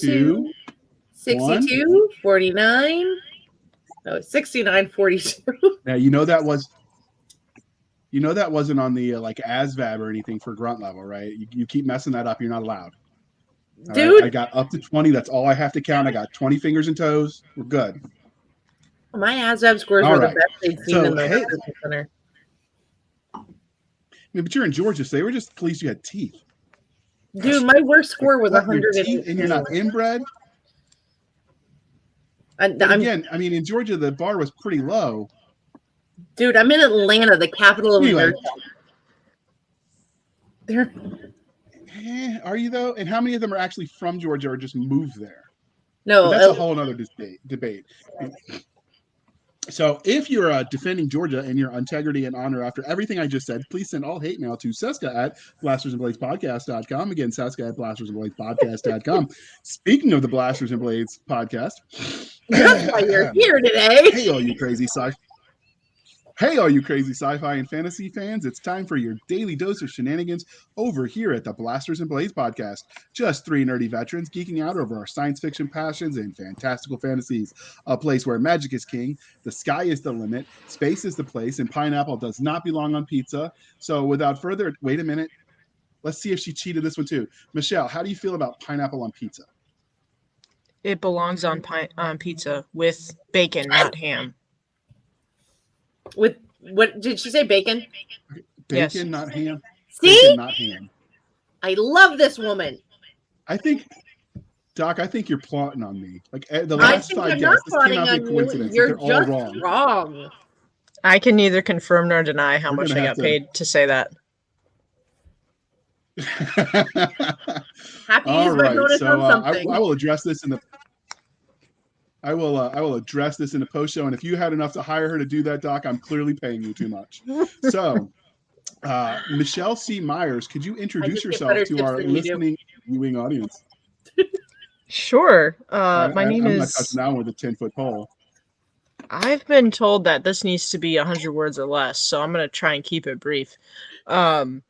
2, 62, 49. No, 69, 42. Now that wasn't on the like ASVAB or anything for grunt level, right? You keep messing that up, you're not allowed. Dude, right? I got up to 20. That's all I have to count. I got 20 fingers and toes. We're good. my ASVAB scores were the best they'd seen in the recruitment center. Yeah, but you're in Georgia, so they were just pleased you had teeth. Dude, my worst score was 118. And you're not inbred? Again, I mean, in Georgia, the bar was pretty low. Dude, I'm in Atlanta, the capital of America. Are you, though? And how many of them are actually from Georgia or just moved there? No. That's a whole other debate. So if you're defending Georgia and your integrity and honor after everything I just said, please send all hate mail to Cisca at blastersandbladespodcast.com. Again, Cisca at blastersandbladespodcast.com. Speaking of the Blasters and Blades podcast. That's why you're here today. Hey, all you crazy sci-fi and fantasy fans, it's time for your daily dose of shenanigans over here at the Blasters and Blades podcast. Just three nerdy veterans geeking out over our science fiction passions and fantastical fantasies. A place where magic is king, the sky is the limit, space is the place, and pineapple does not belong on pizza. So without further, wait a minute. Let's see if she cheated this one too. Michelle, how do you feel about pineapple on pizza? It belongs on pizza with bacon, not ham. With what did she say? Bacon? Bacon, yes. Not ham. See? Bacon, not ham. I love this woman. Doc, I think you're plotting on me. Like the last 5 guests, this came out of a coincidence. You're They're just all wrong. I can neither confirm nor deny how much I got paid to say that. Happy to use my bonus on something. I will address this in the. I will address this in the post show, and if you had enough to hire her to do that, Doc, I'm clearly paying you too much. So, Michelle C. Meyers, could you introduce yourself to our listening viewing audience? Sure. My name is. I'm not touching that one with a 10-foot pole. I've been told that this needs to be 100 words or less, so I'm gonna try and keep it brief. My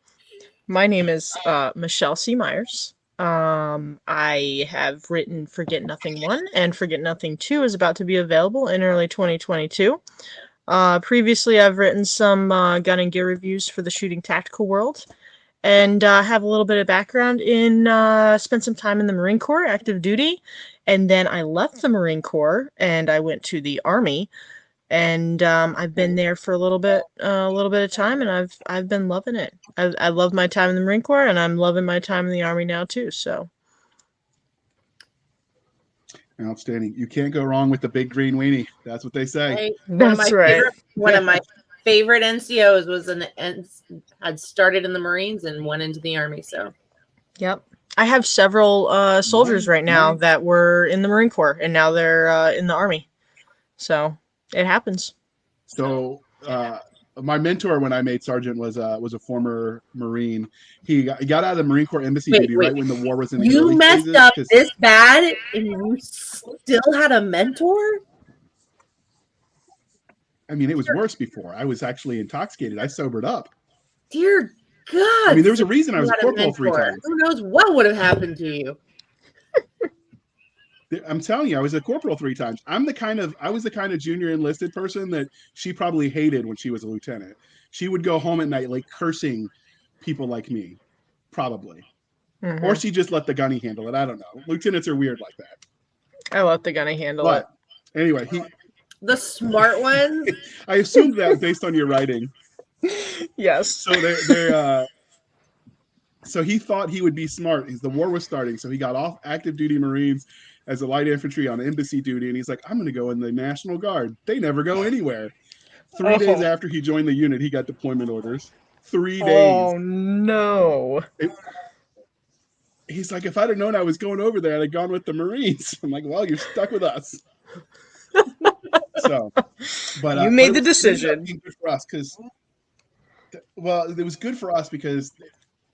name is Michelle C. Meyers. I have written Forget Nothing 1, and Forget Nothing 2 is about to be available in early 2022. Previously, I've written some gun and gear reviews for the shooting tactical world, and have a little bit of background in, spent some time in the Marine Corps, active duty, and then I left the Marine Corps, and I went to the Army, and I've been there for a little bit of time, and I've been loving it. I love my time in the Marine Corps, and I'm loving my time in the Army now too. So, outstanding! You can't go wrong with the big green weenie. That's what they say. That's right. One of my favorite NCOs was had started in the Marines and went into the Army. So, yep. I have several soldiers right now that were in the Marine Corps, and now they're in the Army. So. It happens. So my mentor when I made sergeant was a former Marine. He got out of the Marine Corps embassy duty right when the war was in the early phases. You messed up this bad and you still had a mentor? I mean, it was worse before. I was actually intoxicated. I sobered up. Dear God. I mean, there was a reason I was a corporal 3 times. Who knows what would have happened to you? I'm telling you, I was a corporal 3 times. I was the kind of junior enlisted person that she probably hated when she was a lieutenant. She would go home at night like cursing people like me, probably. Mm-hmm. Or she just let the gunny handle it. I don't know. Lieutenants are weird like that. I let the gunny handle it. Anyway, the smart ones. I assumed that based on your writing. Yes. So so he thought he would be smart. The war was starting, so he got off active duty Marines as a light infantry on embassy duty, and he's like, I'm going to go in the National Guard. They never go anywhere. 3 days after he joined the unit, he got deployment orders. 3 days. Oh, no. He's like, if I'd have known I was going over there, I'd have gone with the Marines. I'm like, well, you're stuck with us. But you made the decision. Good for us because, it was good for us because,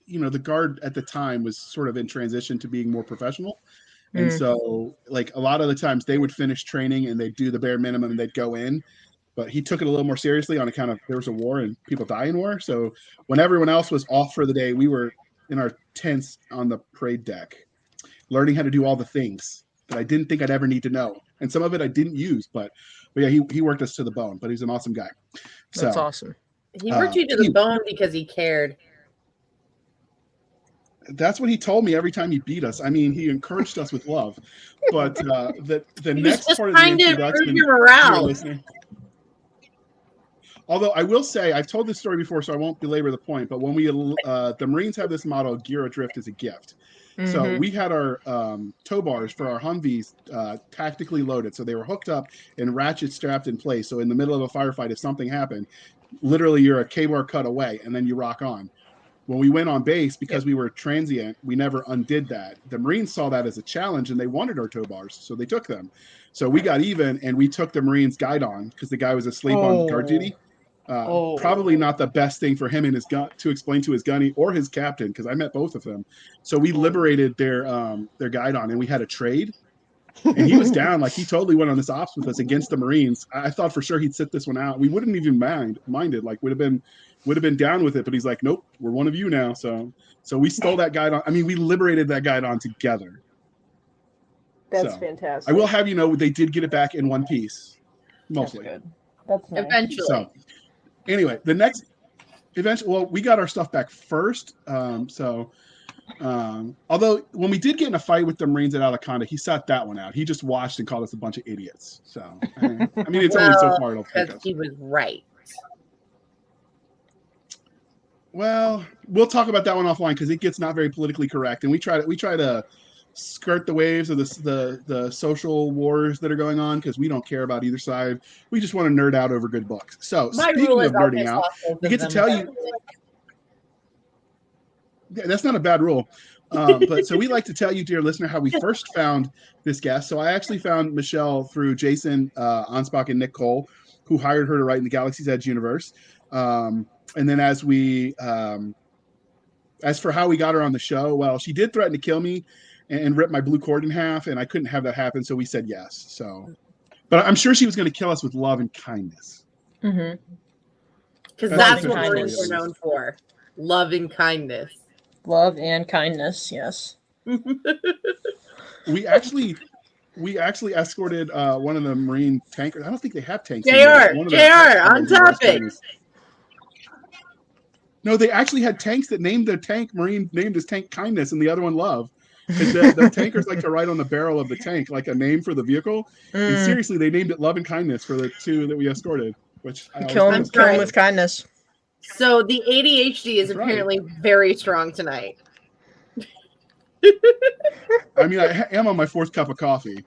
the Guard at the time was sort of in transition to being more professional. And so, like, a lot of the times they would finish training and they'd do the bare minimum and they'd go in. But he took it a little more seriously on account of there was a war and people die in war. So when everyone else was off for the day, we were in our tents on the parade deck, learning how to do all the things that I didn't think I'd ever need to know. And some of it I didn't use, but yeah, he worked us to the bone, but he's an awesome guy. That's awesome. He worked you to the bone because he cared. That's what he told me every time he beat us. I mean, he encouraged us with love. But the next part of the introduction, your morale. Although I will say, I've told this story before, so I won't belabor the point. But when the Marines have this motto, "Gear Adrift" is a gift. Mm-hmm. So we had our tow bars for our Humvees tactically loaded, so they were hooked up and ratchet strapped in place. So in the middle of a firefight, if something happened, literally you're a K-bar cut away, and then you rock on. When we went on base, because we were transient, we never undid that. The Marines saw that as a challenge, and they wanted our tow bars, so they took them. So we got even, and we took the Marines' guide on because the guy was asleep on guard duty. Probably not the best thing for him and his gun to explain to his gunny or his captain, because I met both of them. So we liberated their guide on, and we had a trade. And he was down, like he totally went on this ops with us against the Marines. I thought for sure he'd sit this one out. We wouldn't even minded, like would have been down with it, but he's like, nope, we're one of you now. So we stole that guide on. I mean, we liberated that guide on together. That's fantastic. I will have you know, they did get it back in one piece, mostly. That's good. That's nice. Eventually. So anyway, well, we got our stuff back first. Although when we did get in a fight with the Marines at Alaconda, he sat that one out. He just watched and called us a bunch of idiots. So I mean, it's only so far it'll take us. He was right. Well, we'll talk about that one offline because it gets not very politically correct, and we try to skirt the waves of the social wars that are going on because we don't care about either side. We just want to nerd out over good books. So speaking of nerding out, we get to tell you. Yeah, that's not a bad rule. But so we like to tell you, dear listener, how we first found this guest. So I actually found Michelle through Jason Anspach and Nick Cole, who hired her to write in the Galaxy's Edge universe. And then as for how we got her on the show, well, she did threaten to kill me and rip my blue cord in half, and I couldn't have that happen, so we said yes. So, but I'm sure she was going to kill us with love and kindness. Mm-hmm. Because that's what Marines are known for. Love and kindness. Love and kindness, yes. We actually escorted one of the Marine tankers. I don't think they have tanks. JR, on topic. No, they actually had tanks that named their tank Marine named his tank Kindness and the other one Love. The tankers like to write on the barrel of the tank like a name for the vehicle. And seriously, they named it Love and Kindness for the two that we escorted. Which kill him with kindness. So the ADHD is apparently very strong tonight. I mean, I am on my fourth cup of coffee,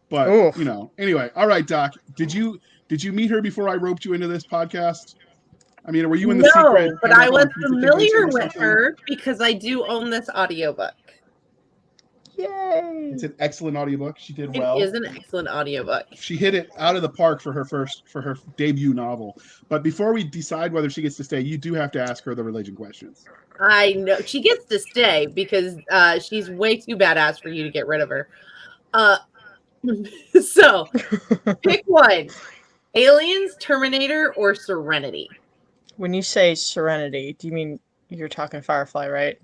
but you know. Anyway, all right, Doc. Did you meet her before I roped you into this podcast? I mean, were you in the secret? No, but I was familiar with her because I do own this audiobook. Yay! It's an excellent audiobook. She did well. It is an excellent audiobook. She hit it out of the park for her debut novel. But before we decide whether she gets to stay, you do have to ask her the religion questions. I know she gets to stay because she's way too badass for you to get rid of her. So pick one: Aliens, Terminator, or Serenity. When you say Serenity, do you mean you're talking Firefly, right?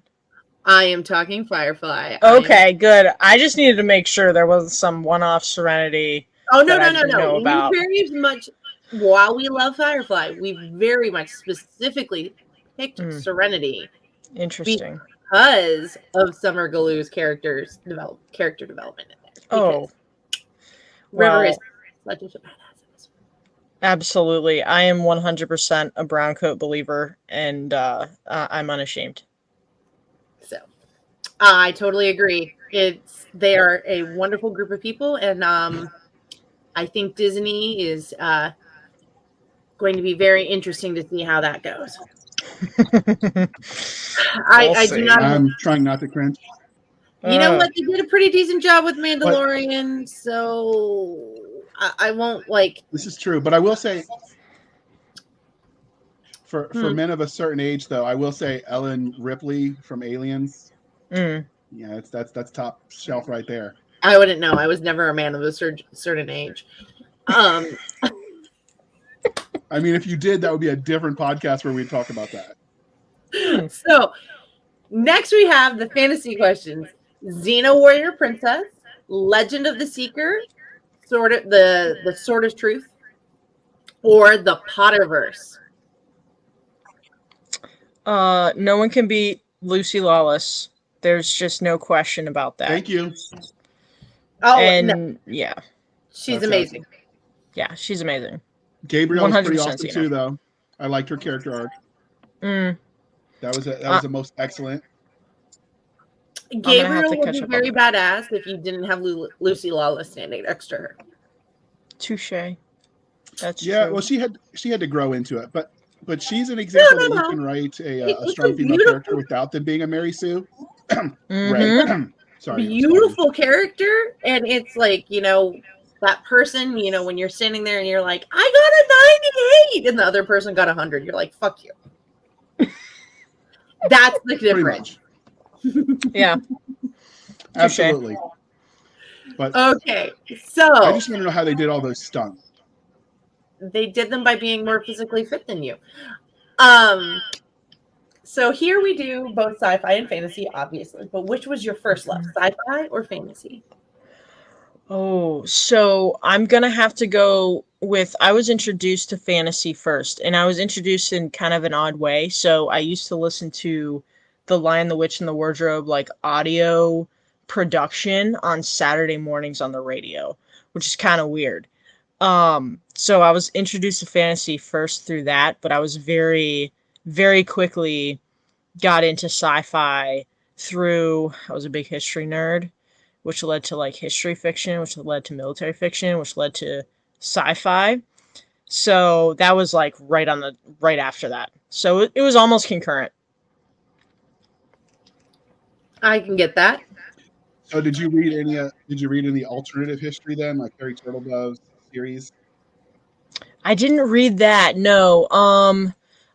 I am talking Firefly. Okay, good. I just needed to make sure there wasn't some one-off Serenity. Oh, no. We very much, while we love Firefly, we very much specifically picked Serenity. Interesting. Because of Summer Galoo's character development in there. River is such a badass in this one. Absolutely. I am 100% a brown coat believer, and I'm unashamed. So, I totally agree. They are a wonderful group of people, and I think Disney is going to be very interesting to see how that goes. I do not. I'm trying not to cringe. You know what? They did a pretty decent job with Mandalorian, so I won't like. This is true, but I will say, for men of a certain age, though, I will say Ellen Ripley from Aliens. Yeah, that's top shelf right there. I wouldn't know. I was never a man of a certain age. I mean, if you did, that would be a different podcast where we'd talk about that. So, next we have the fantasy questions. Xena Warrior Princess, Legend of the Seeker, Sword of the Sword of Truth, or the Potterverse? No one can beat Lucy Lawless. There's just no question about that. Thank you. Oh, And no, yeah, she's That's amazing. yeah, she's amazing. Gabrielle was pretty 100% awesome Xena. too, though. I liked her character arc. Mm, That was the most excellent. gonna have Gabriel to would catch be up on very that. badass if you didn't have Lucy Lawless standing next to her. Touche. That's Yeah, true. well, she had to grow into it, but she's an No, example no, that you no. can write a It's strong a female character beautiful, without them being a Mary Sue. Mm-hmm. Ray. Sorry, I'm stuttering. beautiful character, and it's like, that person, when you're standing there and you're like, I got a 98, and the other person got 100, you're like, fuck you. That's the Pretty difference. much. Yeah. Absolutely. But Okay, I so just want to know how they did all those stunts. they did them by being more physically fit than you. So here we do both sci-fi and fantasy, obviously, but which was your first love, sci-fi or fantasy? Oh, so I'm gonna have to go with I was introduced to fantasy first, and I was introduced in kind of an odd way. So I used to listen to The Lion, the Witch, and the Wardrobe like audio production on Saturday mornings on the radio, which is kind of weird. So I was introduced to fantasy first through that, but I was very, very quickly got into sci-fi through I was a big history nerd, which led to like history fiction, which led to military fiction, which led to sci-fi. So that was like right after that. So it was almost concurrent. I can get that. So did you read any alternative history then, like Harry Turtledove's series? I didn't read that. No.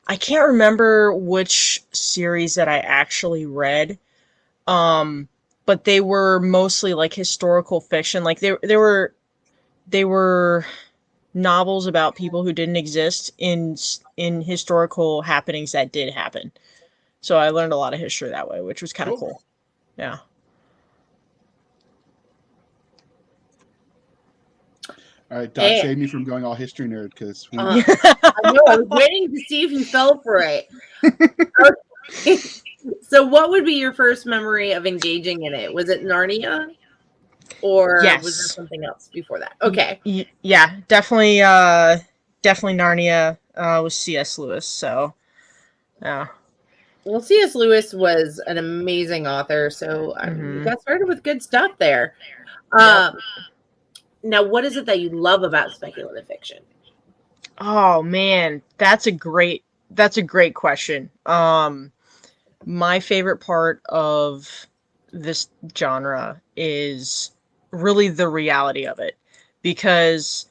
I can't remember which series that I actually read. Um but they were mostly like historical fiction. Like they were novels about people who didn't exist in historical happenings that did happen. So I learned a lot of history that way, which was kind of cool. Yeah. All right, Doc, And, save me from going all history nerd because I know, I was waiting to see if you fell for it. Okay. So what would be your first memory of engaging in it? Was it Narnia? Or was there Yes. something else before that? Okay. Yeah, definitely definitely Narnia with C.S. Lewis. So, yeah. Well, C.S. Lewis was an amazing author, so you got started with good stuff there. Yep. Now, what is it that you love about speculative fiction? Oh man, that's a great question. My favorite part of this genre is really the reality of it, because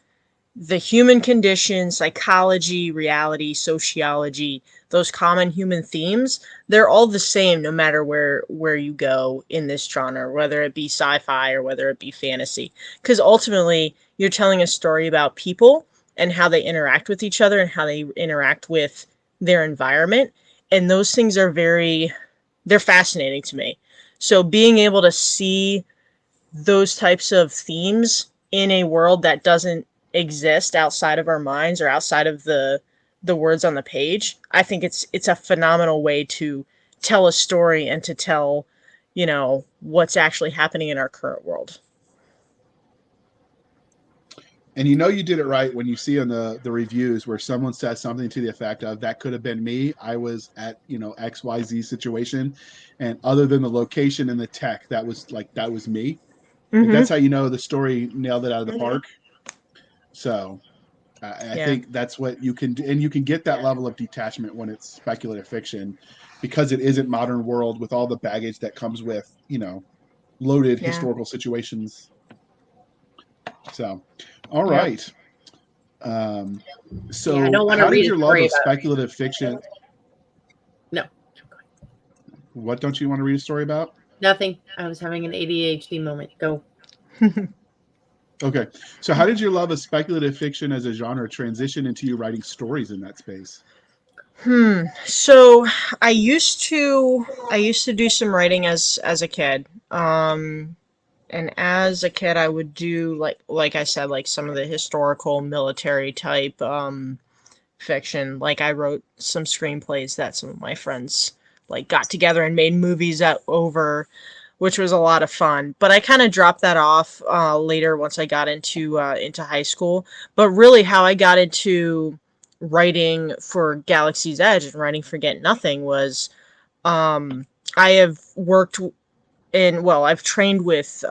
the human condition, psychology, reality, sociology, those common human themes, they're all the same no matter where you go in this genre, whether it be sci-fi or whether it be fantasy. Because ultimately, you're telling a story about people and how they interact with each other and how they interact with their environment. And those things are they're fascinating to me. So being able to see those types of themes in a world that doesn't exist outside of our minds or outside of the words on the page, I think it's a phenomenal way to tell a story and to tell, what's actually happening in our current world. And you did it right when you see on the reviews where someone says something to the effect of that could have been me. I was at XYZ situation, and other than the location and the tech, that was me. Like, that's how you know the story nailed it out of the park. So I Yeah. think that's what you can do, and you can get that level of detachment when it's speculative fiction, because it isn't modern world with all the baggage that comes with loaded historical situations. So, all right. So I don't want to how did read a your love story of about speculative fiction? No, What don't you want to read a story about? nothing. I was having an ADHD moment. Go. Okay. So how did your love of speculative fiction as a genre transition into you writing stories in that space? So I used to do some writing as a kid. And as a kid I would do like I said, like some of the historical military type fiction. Like I wrote some screenplays that some of my friends like got together and made movies over, which was a lot of fun. But I kind of dropped that off later once I got into high school. But really, how I got into writing for Galaxy's Edge and writing for Get Nothing was I have worked I've trained with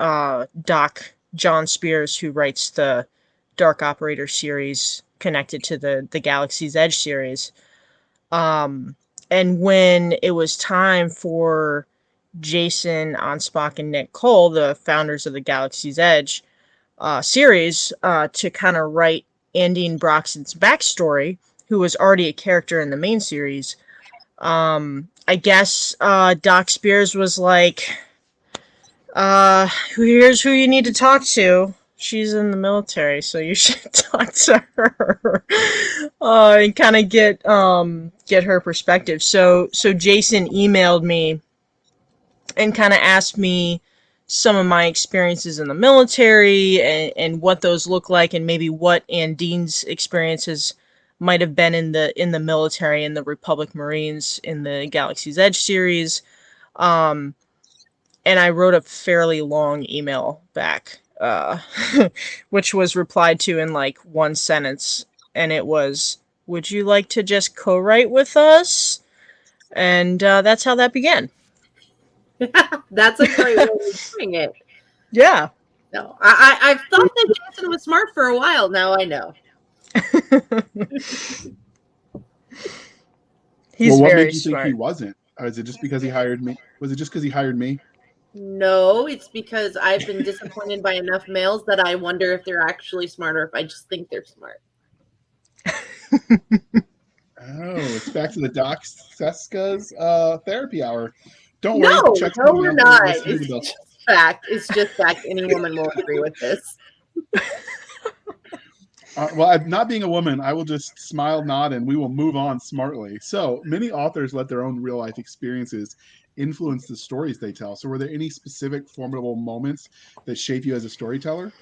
Doc John Spears, who writes the Dark Operator series connected to the Galaxy's Edge series. Um, and when it was time for Jason Onspock and Nick Cole, the founders of the Galaxy's Edge series, to kind of write Andine Broxton's backstory, who was already a character in the main series, I guess Doc Spears was like, here's who you need to talk to. She's in the military, so you should talk to her and kind of get her perspective. So Jason emailed me and kind of asked me some of my experiences in the military and what those look like, and maybe what Andine's experiences might have been in the military, in the Republic Marines, in the Galaxy's Edge series. Um, and I wrote a fairly long email back, which was replied to in like one sentence, and it was, "Would you like to just co-write with us?" And that's how that began. That's a great way of doing it. Yeah. No, I've thought that Jason was smart for a while. Now I know. He's Well, what very made you think smart. he wasn't? Or is it just because he hired me? Was it just because he hired me? No, it's because I've been disappointed by enough males that I wonder if they're actually smart or if I just think they're smart. Oh, it's back to the Doc Cisca's therapy hour. Don't worry, No, check no, something we're out not. there. Listen to the It's bill. just fact. It's just fact. Any woman will agree with this. Well, not being a woman, I will just smile, nod, and we will move on smartly. So many authors let their own real life experiences influence the stories they tell. So, were there any specific formidable moments that shape you as a storyteller?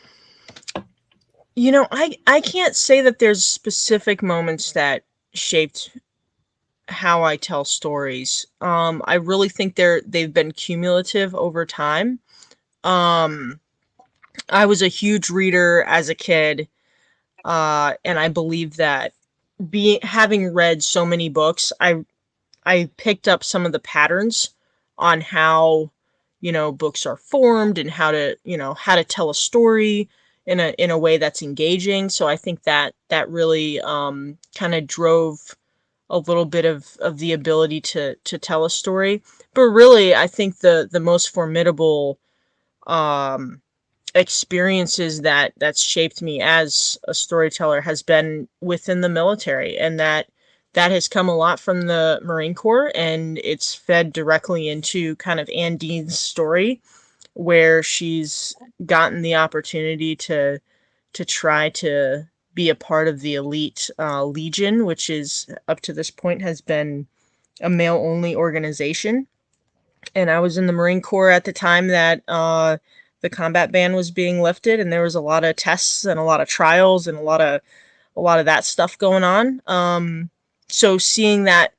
You know, I can't say that there's specific moments that shaped how I tell stories. I really think they've been cumulative over time. Um, I was a huge reader as a kid, and I believe that having read so many books, I picked up some of the patterns on how, books are formed, and how to tell a story in a way that's engaging. So I think that really kind of drove a little bit of the ability to tell a story. But really, I think the most formidable um, experiences that's shaped me as a storyteller has been within the military, and that has come a lot from the Marine Corps, and it's fed directly into kind of Andine's story, where she's gotten the opportunity to try to be a part of the elite Legion, which is up to this point has been a male only organization. And I was in the Marine Corps at the time that the combat ban was being lifted, and there was a lot of tests and a lot of trials and a lot of that stuff going on. So seeing that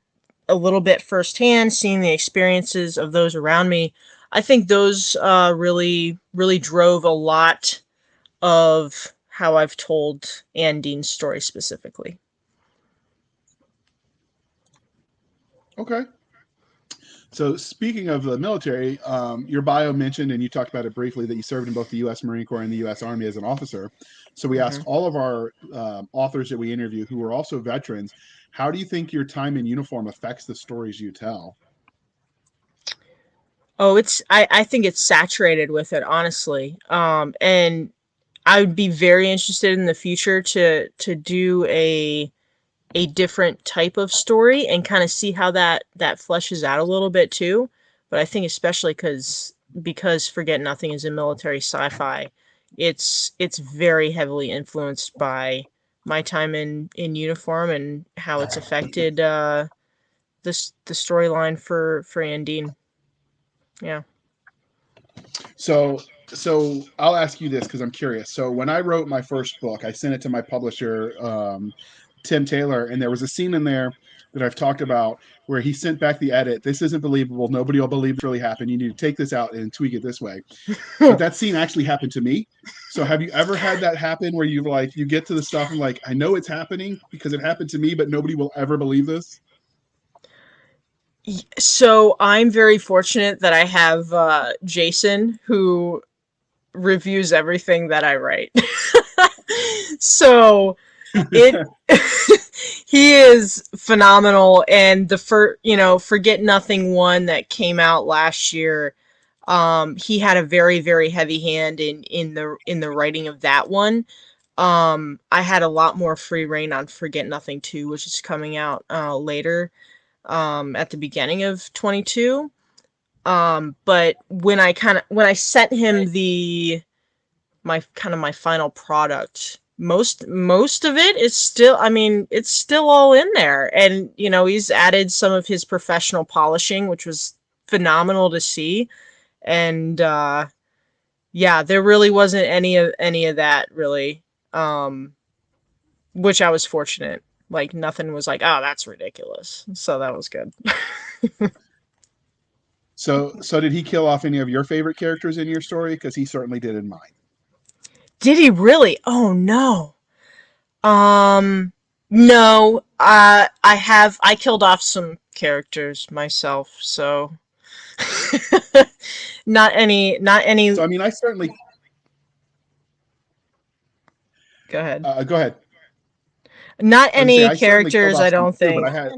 a little bit firsthand, seeing the experiences of those around me, I think those really drove a lot of how I've told Andine's story specifically. Okay. So, speaking of the military, your bio mentioned, and you talked about it briefly, that you served in both the U.S. Marine Corps and the U.S. Army as an officer. So, we ask Mhm. all of our authors that we interview who are also veterans, how do you think your time in uniform affects the stories you tell? Oh, I think it's saturated with it, honestly. And I would be very interested in the future to do a different type of story and kind of see how that fleshes out a little bit too. But I think especially because Forget Nothing is a military sci-fi, it's very heavily influenced by my time in uniform and how it's affected. the storyline for Andine. Yeah. So I'll ask you this because I'm curious. So when I wrote my first book, I sent it to my publisher, Tim Taylor, and there was a scene in there that I've talked about where he sent back the edit. This isn't believable. Nobody will believe this really happened. You need to take this out and tweak it this way. But that scene actually happened to me. So have you ever had that happen where you get to the stuff and like, I know it's happening because it happened to me, but nobody will ever believe this? So I'm very fortunate that I have Jason, who reviews everything that I write. So it he is phenomenal, and the Forget Nothing one that came out last year, he had a very, very heavy hand in the writing of that one. I had a lot more free reign on Forget Nothing 2, which is coming out later, at the beginning of 22. But when I sent him my final product, most of it is still, I mean, it's still all in there. And, he's added some of his professional polishing, which was phenomenal to see. And, yeah, there really wasn't any of that really, which I was fortunate. Like, nothing was like, oh, that's ridiculous. So that was good. So did he kill off any of your favorite characters in your story? Because he certainly did in mine. Did he really? Oh, no. No. I killed off some characters myself, so not any. So I mean, I certainly. Go ahead. Go ahead. Not any characters, I don't think. But I had.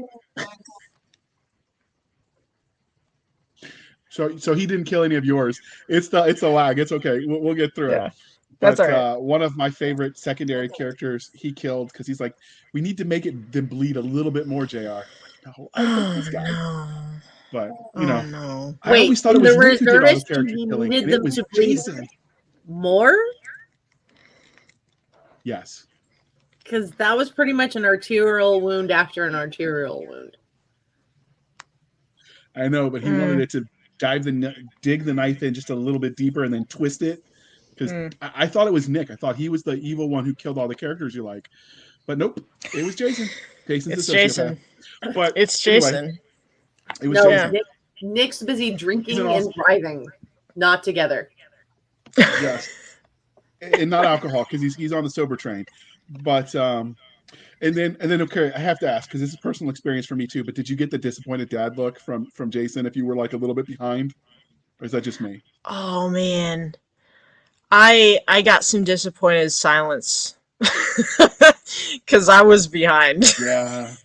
So he didn't kill any of yours. It's the lag. It's okay. We'll get through it. That's all right. One of my favorite secondary characters he killed because he's like, we need to make them bleed a little bit more, JR. Like, no, I like this guy. No. But no. I always thought it was Nick who did all the character killing, and it was Jason. More? Yes. Because that was pretty much an arterial wound after an arterial wound. I know, but he wanted it to dig the knife in just a little bit deeper and then twist it. Because I thought it was Nick. I thought he was the evil one who killed all the characters you like. But nope, it was Jason. It's Jason. But it's Jason. Anyway, it was Jason. Nick's busy drinking and driving, not together. Yes, and not alcohol because he's on the sober train. But and then okay, I have to ask because this is personal experience for me too. But did you get the disappointed dad look from Jason if you were like a little bit behind, or is that just me? Oh man, I got some disappointed silence because I was behind. Yeah,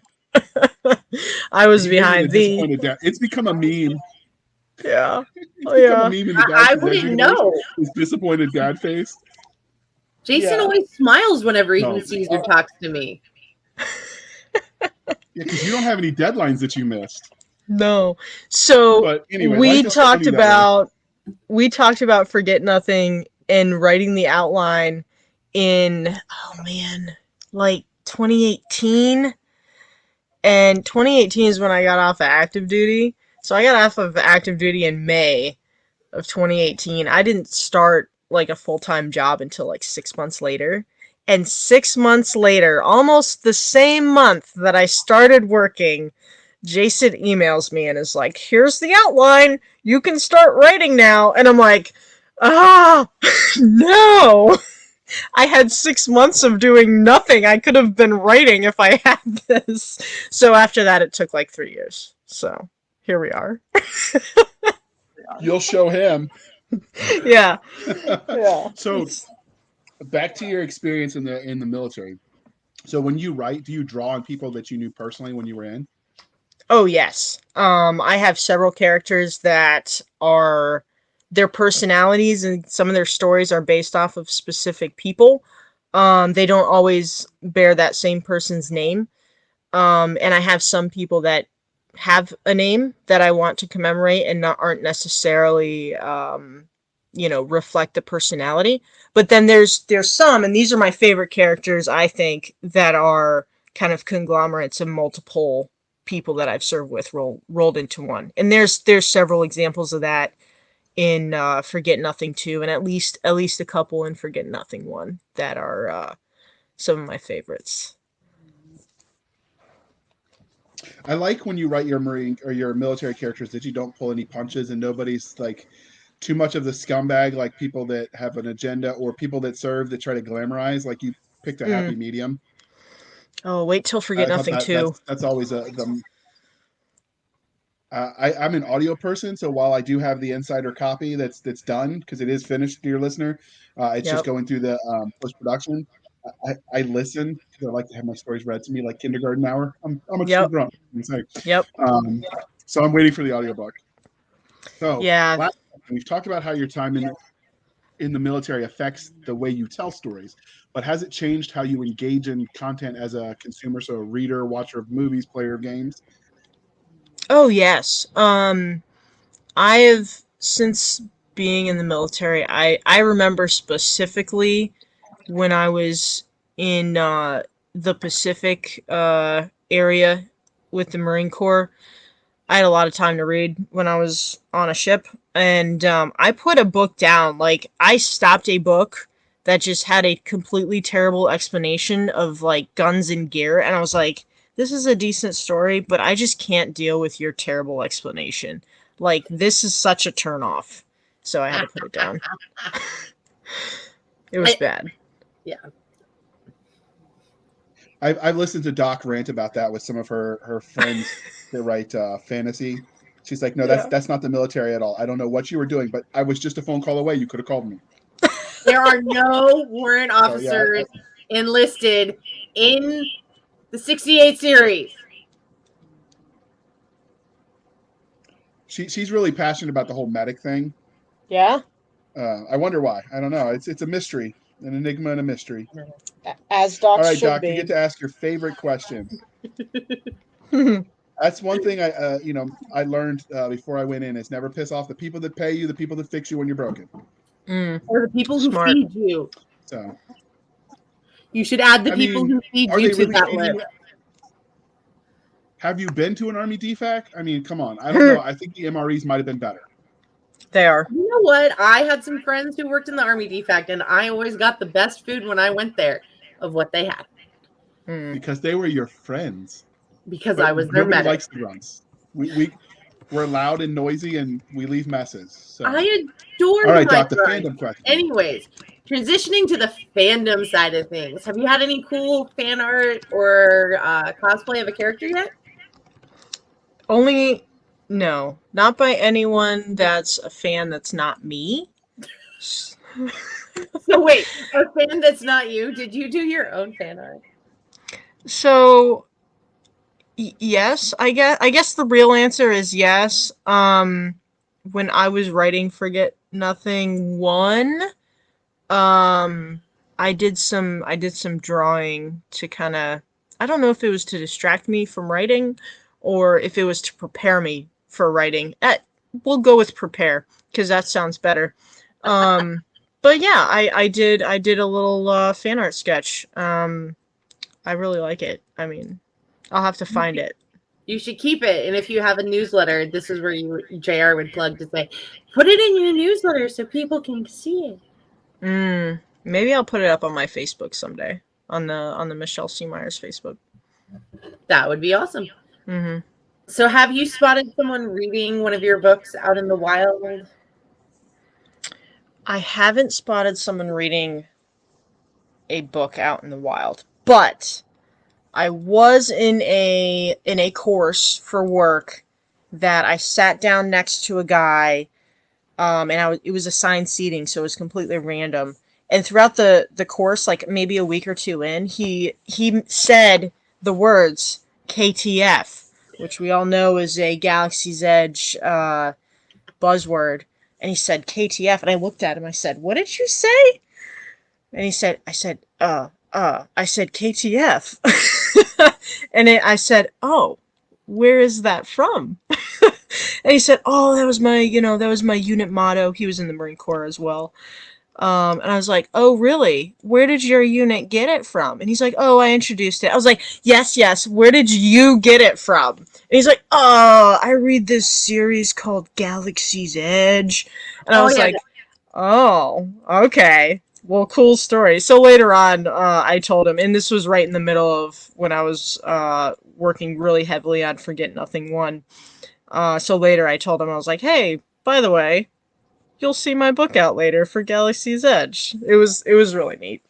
I was behind. Disappointed dad. It's become a meme. Yeah. Oh yeah. A meme in the I wouldn't know. His disappointed dad face. Jason always smiles whenever he sees or talks to me. Yeah, because you don't have any deadlines that you missed. No. So but anyway, we talked about Forget Nothing and writing the outline in like 2018. And 2018 is when I got off of active duty. So I got off of active duty in May of 2018. I didn't start like a full-time job until like 6 months later. And 6 months later, almost the same month that I started working, Jason emails me and is like, here's the outline. You can start writing now. And I'm like, no. I had 6 months of doing nothing. I could have been writing if I had this. So after that, it took like 3 years. So here we are. You'll show him. Yeah. So back to your experience in the military. So when you write, do you draw on people that you knew personally when you were in? Oh, yes. I have several characters that are their personalities and some of their stories are based off of specific people. They don't always bear that same person's name. And I have some people that have a name that I want to commemorate and aren't necessarily, reflect the personality. But then there's some, and these are my favorite characters, I think, that are kind of conglomerates of multiple people that I've served with rolled into one. And there's several examples of that in Forget Nothing 2, and at least a couple in Forget Nothing 1 that are some of my favorites. I like when you write your Marine or your military characters that you don't pull any punches and nobody's like too much of the scumbag, like people that have an agenda or people that serve that try to glamorize. Like you picked a happy medium. Oh, wait till Forget I thought Nothing 2. that's always I'm an audio person, so while I do have the insider copy that's done because it is finished, dear listener, it's just going through the post production. I listen because I like to have my stories read to me like kindergarten hour. I'm a true grunt. Yep. So I'm waiting for the audiobook. So yeah, we've talked about how your time in the military affects the way you tell stories, but has it changed how you engage in content as a consumer, so a reader, watcher of movies, player of games? Oh yes. I have, since being in the military, I remember specifically when I was in the Pacific area with the Marine Corps. I had a lot of time to read when I was on a ship, and I put a book down. Like, I stopped a book that just had a completely terrible explanation of, like, guns and gear, and I was like, this is a decent story, but I just can't deal with your terrible explanation. Like, this is such a turnoff. So I had to put it down. It was bad. Yeah. I've listened to Doc rant about that with some of her friends that write fantasy. She's like, no, that's not the military at all. I don't know what you were doing, but I was just a phone call away. You could have called me. There are no warrant officers enlisted in the 68 series. She's really passionate about the whole medic thing. Yeah? I wonder why. I don't know. It's a mystery, an enigma and a mystery. As Doc All right, should Doc, be. you get to ask your favorite question. That's one thing I learned before I went in is never piss off the people that pay you, the people that fix you when you're broken. Or the people who feed you. So you should add the people who feed you to that list. Have you been to an Army DFAC? I mean, come on. I don't know. I think the MREs might have been better. They are. You know what? I had some friends who worked in the Army DFAC, and I always got the best food when I went there of what they had. Because they were your friends. Because I was their medic. Nobody likes the grunts. We're loud and noisy, and we leave messes. So. I adore. All right, Doc. The fandom question. Anyways, transitioning to the fandom side of things, have you had any cool fan art or cosplay of a character yet? No, not by anyone that's a fan that's not me. So wait, a fan that's not you? Did you do your own fan art? So, yes, I guess the real answer is yes. When I was writing Forget Nothing 1, I did some drawing to kind of, I don't know if it was to distract me from writing or if it was to prepare me for writing. We'll go with prepare because that sounds better. But yeah, I did a little fan art sketch. I really like it. I mean, I'll have to find it. You should keep it. And if you have a newsletter, this is where JR would plug to say, put it in your newsletter so people can see it. Maybe I'll put it up on my Facebook someday, on the Michelle C. Meyers Facebook. That would be awesome. Mm-hmm. So have you spotted someone reading one of your books out in the wild? I haven't spotted someone reading a book out in the wild, but I was in a course for work that I sat down next to a guy, and it was assigned seating, so it was completely random. And throughout the course, like maybe a week or two in, he said the words KTF, which we all know is a Galaxy's Edge buzzword. And he said KTF, and I looked at him. I said, "What did you say?" And I said KTF. And I said, "Oh, where is that from?" And he said, "Oh, that was my unit motto." He was in the Marine Corps as well. And I was like, oh, really? Where did your unit get it from? And he's like, oh, I introduced it. I was like, yes. Where did you get it from? And he's like, oh, I read this series called Galaxy's Edge. And I Oh, was yeah. like, oh, okay. Well, cool story. So later on, I told him, and this was right in the middle of when I was working really heavily on Forget Nothing 1. So later I told him, I was like, hey, by the way, you'll see my book out later for Galaxy's Edge. It was really neat.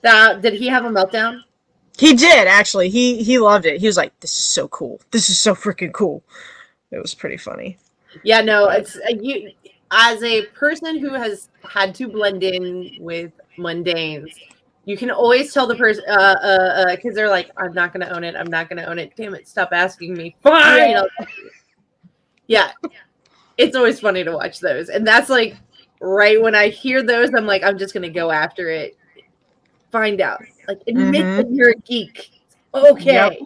Did he have a meltdown? He did, actually. He loved it. He was like, this is so cool. This is so freaking cool. It was pretty funny. Yeah, no, it's you. As a person who has had to blend in with mundanes, you can always tell the person, because they're like, I'm not going to own it. I'm not going to own it. Damn it, stop asking me. Fine. Yeah. It's always funny to watch those. And that's like, right when I hear those, I'm like, I'm just going to go after it. Find out. Like, admit that you're a geek. Okay. Yep.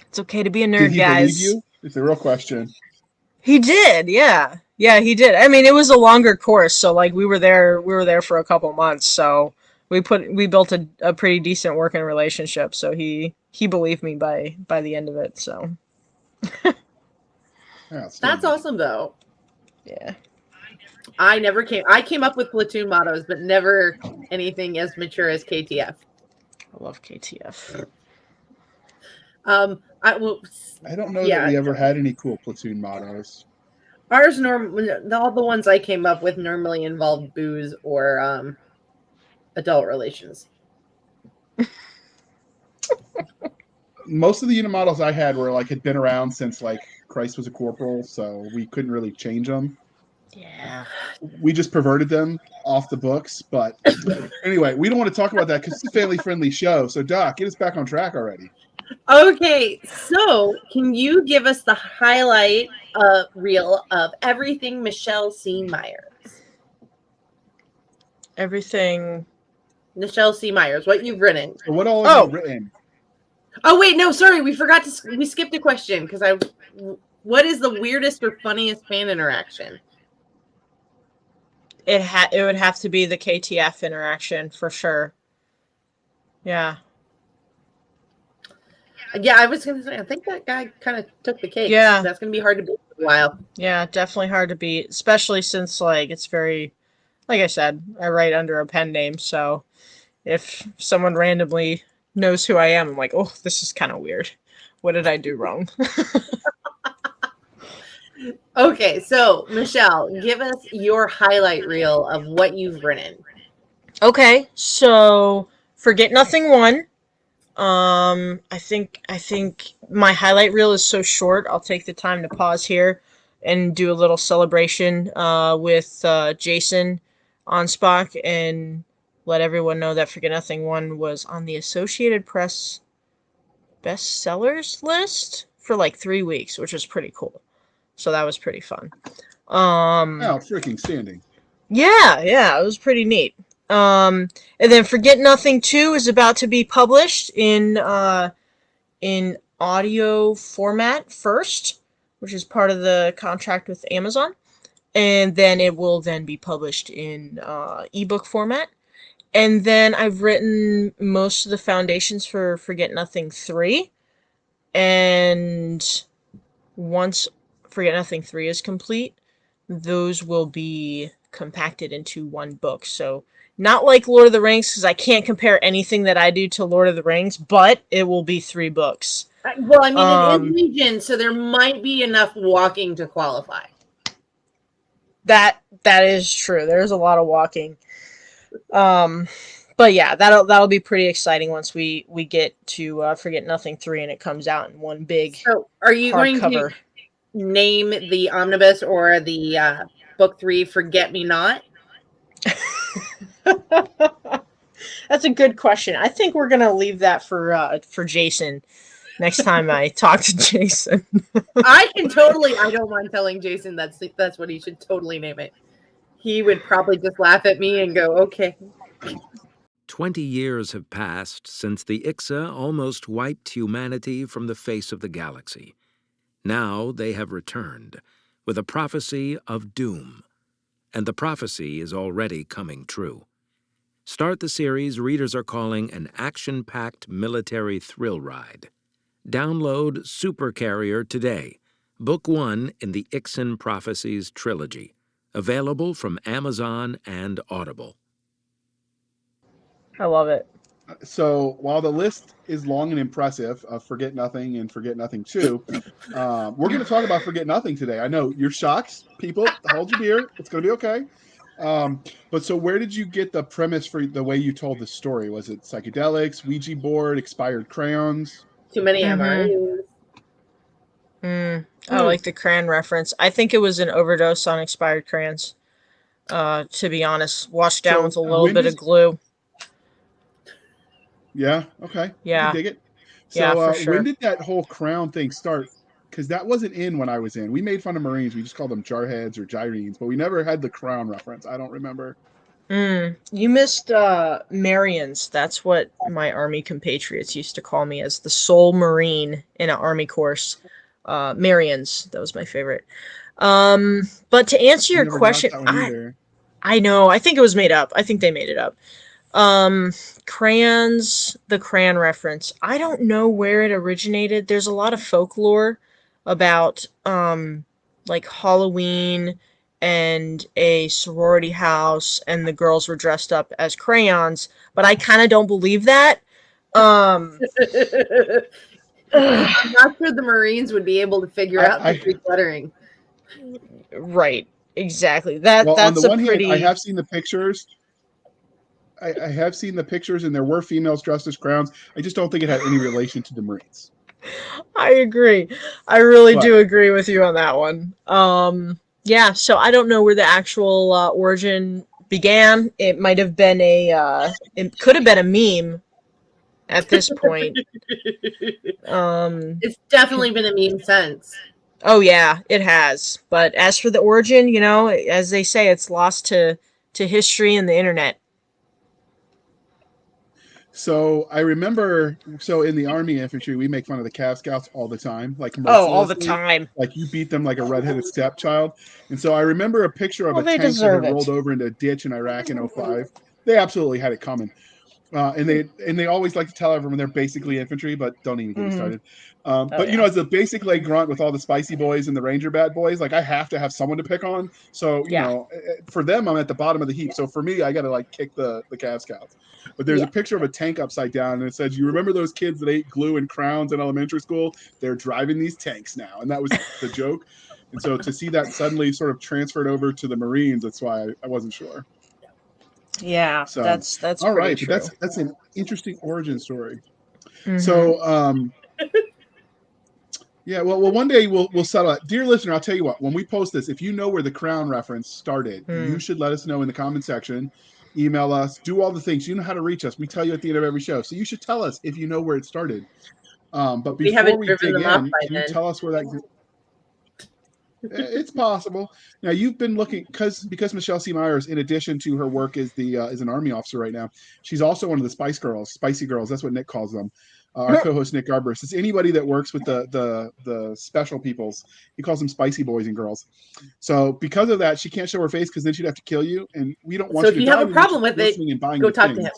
It's okay to be a nerd, Did he guys. believe you? It's a real question. He did, yeah. Yeah, he did. I mean, it was a longer course, so like we were there for a couple months, so we built a pretty decent working relationship, so he believed me by the end of it, so. That's awesome, though. Yeah. I came up with platoon mottos, but never anything as mature as KTF. I love KTF. I don't know that we ever had any cool platoon mottos. Ours all the ones I came up with normally involved booze or adult relations. Most of the unit models I had were had been around since Christ was a corporal, so we couldn't really change them. Yeah. We just perverted them off the books, but anyway, we don't want to talk about that because it's a family-friendly show. So, Doc, get us back on track already. Okay, so can you give us the highlight reel of everything Michelle C. Meyers? Everything. Michelle C. Meyers, what you've written. So what all have you written? Oh, wait, no, sorry, we skipped a question because what is the weirdest or funniest fan interaction? It would have to be the KTF interaction for sure. Yeah. Yeah, I was gonna say, I think that guy kind of took the cake. Yeah. That's gonna be hard to beat for a while. Yeah, definitely hard to beat, especially since it's very, like I said, I write under a pen name, so if someone randomly knows who I am, I'm like, oh, this is kind of weird. What did I do wrong? Okay, so Michelle, give us your highlight reel of what you've written. Okay, so Forget Nothing 1. I think my highlight reel is so short. I'll take the time to pause here and do a little celebration with Jason on Spock and let everyone know that Forget Nothing 1 was on the Associated Press bestsellers list for 3 weeks, which was pretty cool. So that was pretty fun. Freaking standing. Yeah, it was pretty neat. And then Forget Nothing 2 is about to be published in audio format first, which is part of the contract with Amazon. And then it will then be published in ebook format. And then I've written most of the foundations for Forget Nothing 3. And once Forget Nothing 3 is complete, those will be compacted into one book. So not like Lord of the Rings, because I can't compare anything that I do to Lord of the Rings, but it will be 3 books. Well, I mean, it is Legion, so there might be enough walking to qualify. That is true. There's a lot of walking. But yeah, that'll be pretty exciting once we get to Forget Nothing 3 and it comes out in one big. So, are you going to name the omnibus or the book 3 Forget Me Not? That's a good question. I think we're gonna leave that for Jason next time I talk to Jason. I don't mind telling Jason that's what he should totally name it. He would probably just laugh at me and go, okay. 20 years have passed since the Ixa almost wiped humanity from the face of the galaxy. Now they have returned with a prophecy of doom. and the prophecy is already coming true. Start the series readers are calling an action-packed military thrill ride. Download Super Carrier today. Book 1 in the Ixen Prophecies trilogy. Available from Amazon and Audible. I love it. So while the list is long and impressive of Forget Nothing and Forget Nothing 2, we're going to talk about Forget Nothing today. I know you're shocked. People, hold your beer. It's going to be okay. But so where did you get the premise for the way you told the story? Was it psychedelics, Ouija board, expired crayons? Too many Mhm. MREs. I like the crayon reference. I think it was an overdose on expired crayons. To be honest, washed down So with a little when bit does of glue. Yeah, okay. I Yeah, can dig it. yeah, So for when sure. did that whole crown thing start? Because that wasn't in when I was in. We made fun of Marines. We just called them jarheads or gyrenes, but we never had the crown reference. I don't remember. You missed Marians. That's what my Army compatriots used to call me, as the sole Marine in an Army course. Marians, that was my favorite. But to answer I your never got question, that one I either. I know, I think it was made up. I think they made it up. Crayons, the crayon reference. I don't know where it originated. There's a lot of folklore about like Halloween and a sorority house and the girls were dressed up as crayons, but I kind of don't believe that. Um I'm not sure the Marines would be able to figure out the I Greek lettering. right, exactly. That well, on the that's a one hand, I pretty have seen the pictures. I have seen the pictures, and there were females dressed as crowns. I just don't think it had any relation to the Marines. I agree. I really But do agree with you on that one. Yeah, so I don't know where the actual origin began. It might have been it could have been a meme at this point. Um, It's definitely been a meme since. oh yeah, it has. But as for the origin, as they say, it's lost to history and the internet. so I remember, so in the Army infantry, we make fun of the Cav Scouts all the time, like Oh, all the mercilessly. time. Like you beat them like a redheaded stepchild. And so I remember a picture of Well, a they tank that deserve had it. rolled over into a ditch in Iraq in '05. They absolutely had it coming. And they always like to tell everyone they're basically infantry, but don't even get me Hmm. started. Oh But yeah. as a basic leg grunt with all the spicy boys and the ranger bad boys, like I have to have someone to pick on. So Yeah. for them, I'm at the bottom of the heap. So for me, I got to like kick the Cav Scouts. But there's a Yeah. picture of a tank upside down, and it says, "You remember those kids that ate glue and crowns in elementary school? They're driving these tanks now," and that was the joke. And so to see that suddenly sort of transferred over to the Marines, that's why I wasn't sure. Yeah. So, That's all pretty right, but true. that's an interesting origin story. Hmm. So, yeah, well, one day we'll settle it. Dear listener, I'll tell you what. When we post this, if you know where the crown reference started, you Hmm. should let us know in the comment section. Email us, do all the things. You know how to reach us. We tell you at the end of every show, so you should tell us if you know where it started. But We before haven't we driven dig them off in, by can you then. tell us where that? It's possible. Now you've been looking because Michelle C. Meyers, in addition to her work as the as an Army officer right now, she's also one of the Spicy Girls. That's what Nick calls them. Our co-host Nick Garber says anybody that works with the special peoples, he calls them Spicy Boys and Girls. So because of that, she can't show her face because then she'd have to kill you, and we don't So want if you to you have die. a We want you problem with it, listening and buying go the talk to things. him.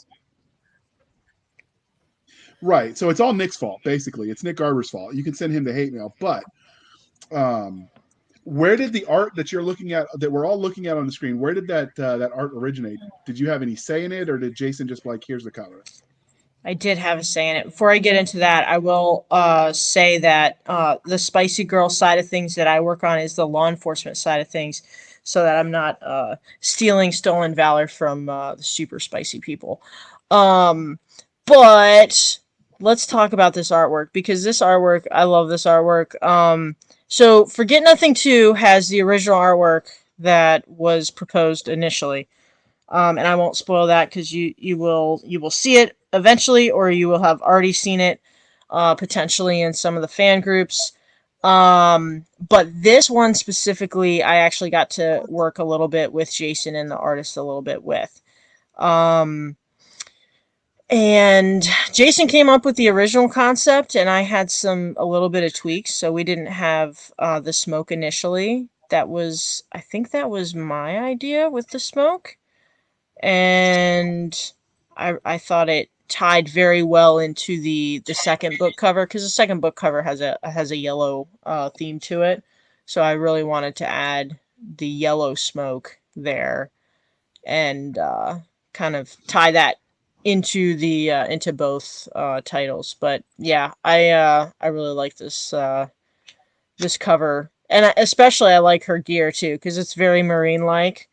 Right. So it's all Nick's fault, basically. It's Nick Garber's fault. You can send him the hate mail, but where did the art that you're looking at, that we're all looking at on the screen, where did that art originate? Did you have any say in it, or did Jason just like, here's the cover? I did have a say in it. Before I get into that, I will say that the spicy girl side of things that I work on is the law enforcement side of things, so that I'm not stealing stolen valor from the super spicy people. Um, but let's talk about this artwork, because this artwork, I love this artwork. So Forget Nothing 2 has the original artwork that was proposed initially. And I won't spoil that because you will see it eventually, or you will have already seen it potentially in some of the fan groups. But this one specifically, I actually got to work a little bit with Jason and the artist a little bit with. Um, and Jason came up with the original concept, and I had a little bit of tweaks, so we didn't have the smoke initially. I think that was my idea with the smoke, and I thought it tied very well into the second book cover, because the second book cover has a yellow theme to it, so I really wanted to add the yellow smoke there and kind of tie that into the into both titles. But yeah, I really like this this cover, and especially I like her gear too, because it's very marine like.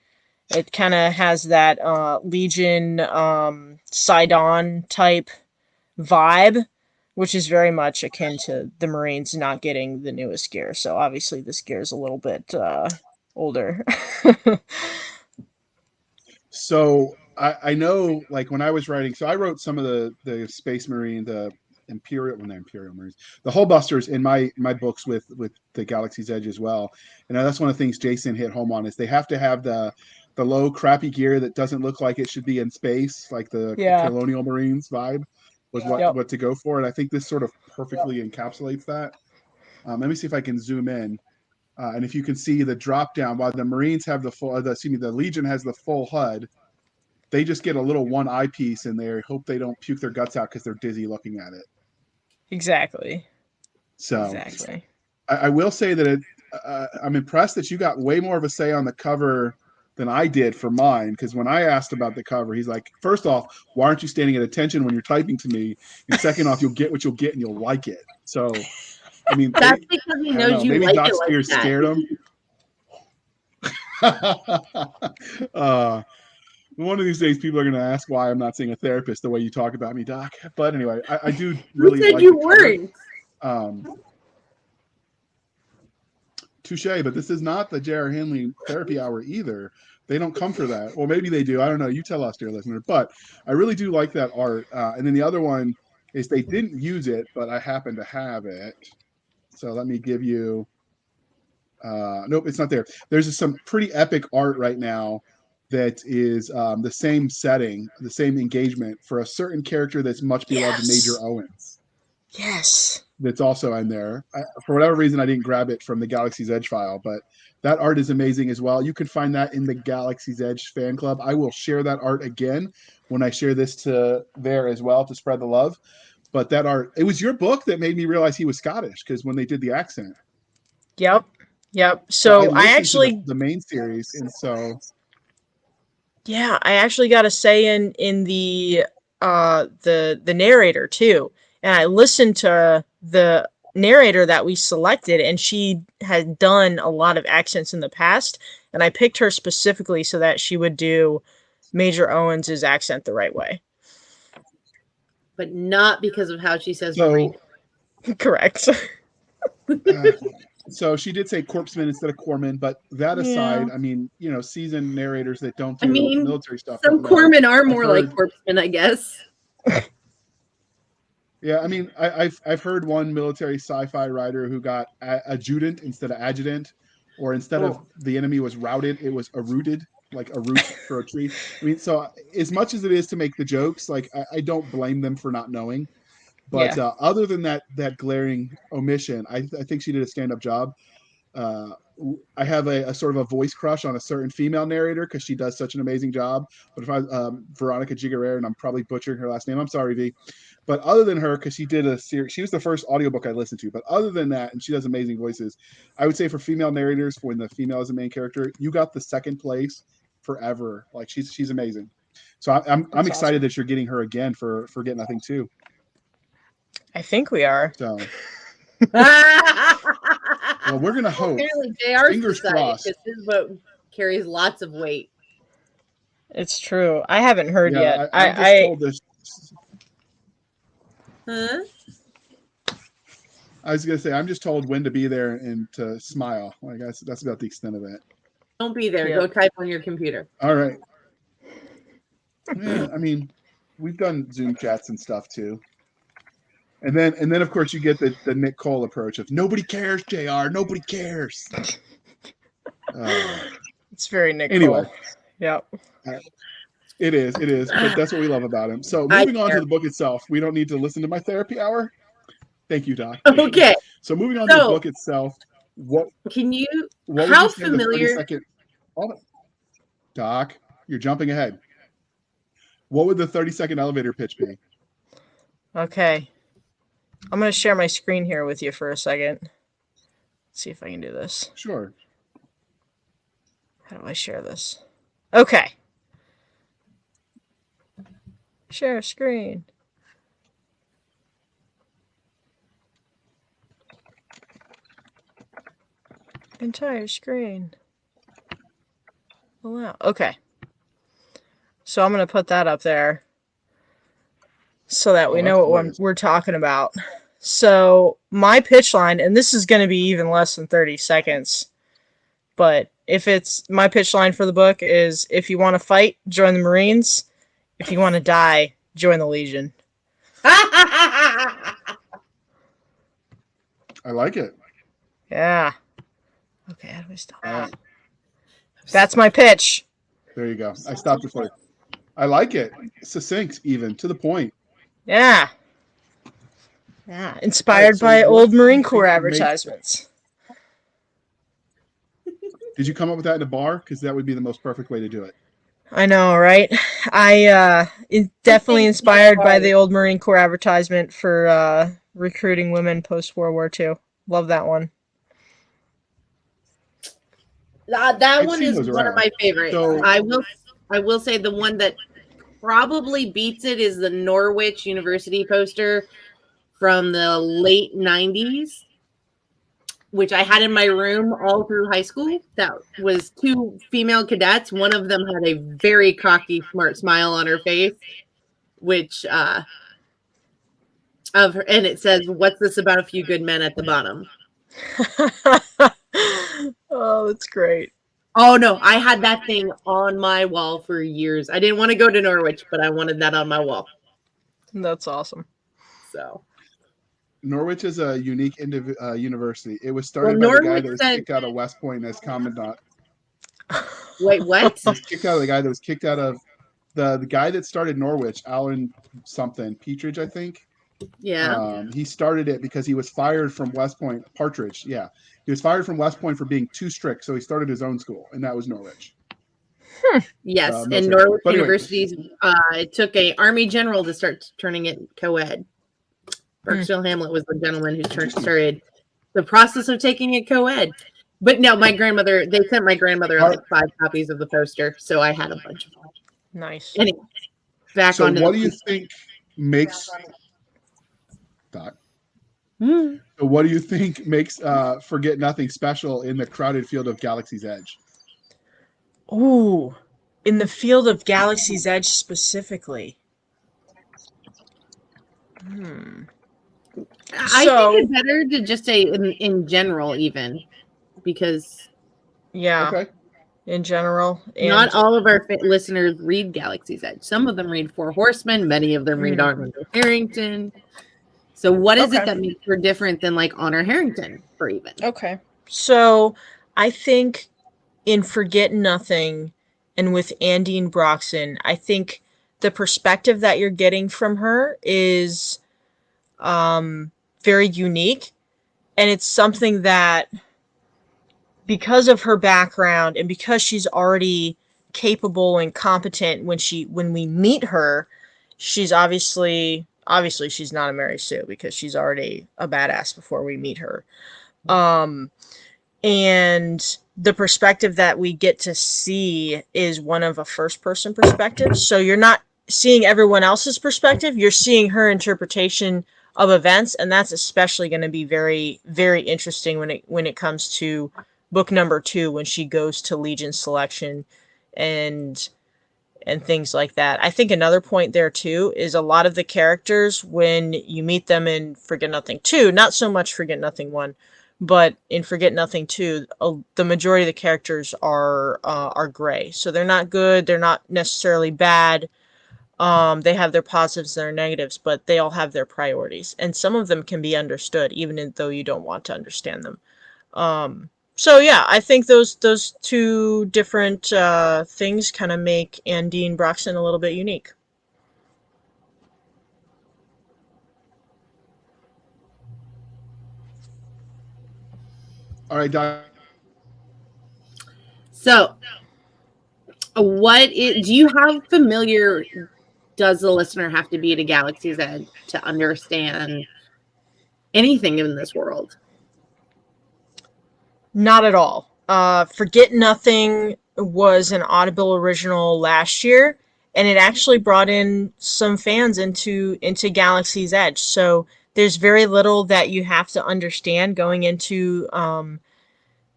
It kind of has that Legion Sidon type vibe, which is very much akin to the Marines not getting the newest gear. So obviously this gear is a little bit older. So I know, like when I was writing, so I wrote some of the Space Marine, the Imperial, well, not Imperial Marines, the Hull Busters in my books with the Galaxy's Edge as well. And that's one of the things Jason hit home on, is they have to have the low crappy gear that doesn't look like it should be in space, like the Yeah. Colonial Marines vibe was what to go for. And I think this sort of perfectly encapsulates that. Let me see if I can zoom in. And if you can see the drop down, while the Marines have the full, the Legion has the full HUD, they just get a little one eyepiece in there. Hope they don't puke their guts out because they're dizzy looking at it. Exactly. So Exactly. I will say that I'm impressed that you got way more of a say on the cover than I did for mine. Because when I asked about the cover, he's like, first off, why aren't you standing at attention when you're typing to me? And second off, you'll get what you'll get and you'll like it. So, I mean, That's because he knows you maybe like Doc it like Spears that. scared him. One of these days, people are going to ask why I'm not seeing a therapist the way you talk about me, Doc. But anyway, I do really Who said like you the cover. weren't? Touche, but this is not the J.R. Handley therapy hour either. They don't come for that. Well, maybe they do. I don't know. You tell us, dear listener. But I really do like that art. And then the other one is they didn't use it, but I happen to have it. So let me give you. Nope, it's not there. There's some pretty epic art right now that is the same setting, the same engagement for a certain character that's much beloved, Major Owens. Yes. That's also in there. For whatever reason, I didn't grab it from the Galaxy's Edge file, but that art is amazing as well. You can find that in the Galaxy's Edge fan club. I will share that art again when I share this to there as well to spread the love. But that art, it was your book that made me realize he was Scottish, because when they did the accent. Yep. So I actually to the main series, and so yeah, I actually got a say in the narrator too, and I listened to the narrator that we selected, and she had done a lot of accents in the past, and I picked her specifically so that she would do Major Owens' accent the right way. But not because of how she says so. Marine. Correct. So she did say corpsman instead of corpsman, but that aside, I mean, seasoned narrators that don't do military stuff. Some corpsmen are more like corpsmen, I guess. Yeah, I mean, I've heard one military sci-fi writer who got adjutant instead of adjutant, or instead of the enemy was routed, it was rooted, like a root for a tree. I mean, so as much as it is to make the jokes, like I don't blame them for not knowing. But other than that glaring omission, I think she did a stand-up job. I have a sort of a voice crush on a certain female narrator because she does such an amazing job. But if I Veronica Gigarer, and I'm probably butchering her last name, I'm sorry, V. But other than her, because she did a series, she was the first audiobook I listened to. But other than that, and she does amazing voices, I would say for female narrators, when the female is the main character, you got the second place forever. Like she's amazing. So I'm excited that you're getting her again for Get Nothing too. I think we are. So, well, we're gonna hope. Apparently, JR's Fingers crossed. Because his vote carries lots of weight. It's true. I haven't heard yet. I'm just told this. Huh? I was gonna say I'm just told when to be there and to smile. Like that's about the extent of it. Don't be there. Go type on your computer. All right. Yeah, I mean, we've done Zoom chats and stuff too. And then of course you get the Nick Cole approach of nobody cares, JR, nobody cares. It's very Nick anyway. Cole. Yep. It is, but that's what we love about him. So moving on to the book itself, we don't need to listen to my therapy hour. Thank you, Doc. Okay. So moving on to the book itself. What Can you? would How you say the 30 familiar? second? Hold on. Doc, you're jumping ahead. What would the 30-second elevator pitch be? Okay. I'm going to share my screen here with you for a second. Let's see if I can do this. Sure. How do I share this? Okay. Share screen. Entire screen. Allow. Okay. So I'm going to put that up there so that we know what we're talking about. So my pitch line, and this is going to be even less than 30 seconds, but if it's my pitch line for the book is, if you want to fight, join the Marines. If you want to die, join the Legion. I like it. Yeah. Okay, how do I stop that? That's my pitch. There you go. I stopped it for you. I like it. Succinct, even to the point. Yeah. Yeah. Inspired by old Marine Corps advertisements. Did you come up with that in a bar? Because that would be the most perfect way to do it. I know, right? Definitely inspired by the old Marine Corps advertisement for recruiting women post-World War II. Love that one. That one is one of my favorites. So, I will say the one that probably beats it is the Norwich University poster from the late 90s, which I had in my room all through high school. That was two female cadets. One of them had a very cocky, smart smile on her face, which and it says, "What's this about a few good men at the bottom?" Oh, that's great. Oh no, I had that thing on my wall for years. I didn't want to go to Norwich, but I wanted that on my wall. That's awesome. So Norwich is a unique university. It was started by the guy that was kicked out of West Point as commandant. Wait, what? He was kicked out of the guy that was kicked out of the guy that started Norwich, Alan something, Petridge, I think. Yeah. He started it because he was fired from West Point. Partridge, yeah. He was fired from West Point for being too strict, so he started his own school, and that was Norwich. Yes, and Norwich University, it took a Army general to start turning it co-ed. Burksville Hamlet was the gentleman who started the process of taking it co-ed. But no, they sent my grandmother like 5 copies of the poster, so I had a bunch of them. Nice. Anyway, so what do you think makes Doc? So what do you think makes Forget Nothing special in the crowded field of Galaxy's Edge? Ooh, in the field of Galaxy's Edge specifically. I think it's better to just say in general, even, because in general, not all of our listeners read Galaxy's Edge. Some of them read Four Horsemen. Many of them read Arthur Harrington. So what is it that makes her different than like Honor Harrington, for even? Okay, so I think in Forget Nothing and with Andine Broxton, I think the perspective that you're getting from her is very unique, and it's something that, because of her background and because she's already capable and competent when we meet her, she's obviously she's not a Mary Sue because she's already a badass before we meet her. And the perspective that we get to see is one of a first-person perspective. So you're not seeing everyone else's perspective, you're seeing her interpretation of events, and that's especially going to be very, very interesting when it comes to book number 2, when she goes to Legion selection and things like that. I think another point there too is a lot of the characters, when you meet them in Forget Nothing 2, not so much Forget Nothing 1, but in Forget Nothing 2, the majority of the characters are gray. So they're not good, they're not necessarily bad. They have their positives and their negatives, but they all have their priorities. And some of them can be understood, even though you don't want to understand them. So yeah, I think those 2 different things kind of make Andine Broxton a little bit unique. All right, Doc. So, do you have familiar? Does the listener have to be at a Galaxy's Edge to understand anything in this world? Not at all. Forget Nothing was an Audible original last year, and it actually brought in some fans into Galaxy's Edge. So there's very little that you have to understand going into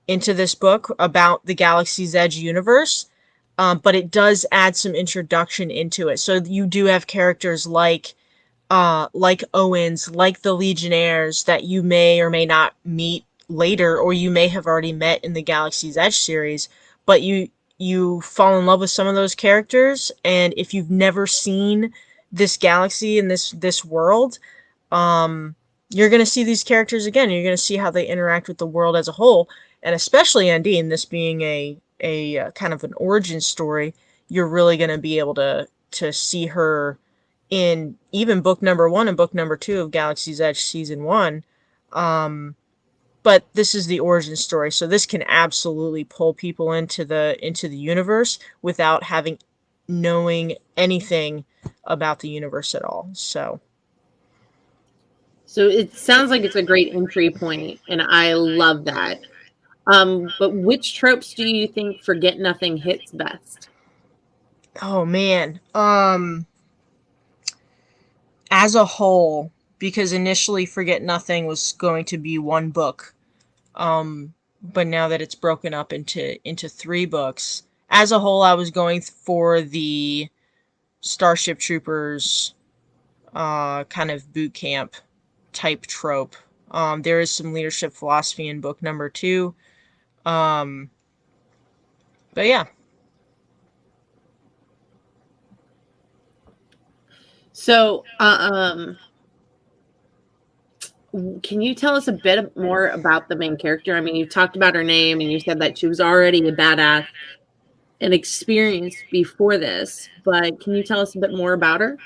this book about the Galaxy's Edge universe. But it does add some introduction into it. So you do have characters like Owens, like the Legionnaires that you may or may not meet later, or you may have already met in the Galaxy's Edge series, but you fall in love with some of those characters, and if you've never seen this galaxy and this world, you're going to see these characters again. You're going to see how they interact with the world as a whole, and especially Undine, this being a kind of an origin story, you're really going to be able to see her in even book number 1 and book number 2 of Galaxy's Edge season 1. But this is the origin story, so this can absolutely pull people into the universe without knowing anything about the universe at all. So it sounds like it's a great entry point, and I love that. But which tropes do you think Forget Nothing hits best? Oh man. As a whole, because initially Forget Nothing was going to be one book. But now that it's broken up into 3 books, as a whole, I was going for the Starship Troopers kind of boot camp type trope. There is some leadership philosophy in book number 2. But yeah. So, can you tell us a bit more about the main character? I mean, you talked about her name, and you said that she was already a badass and experienced before this, but can you tell us a bit more about her?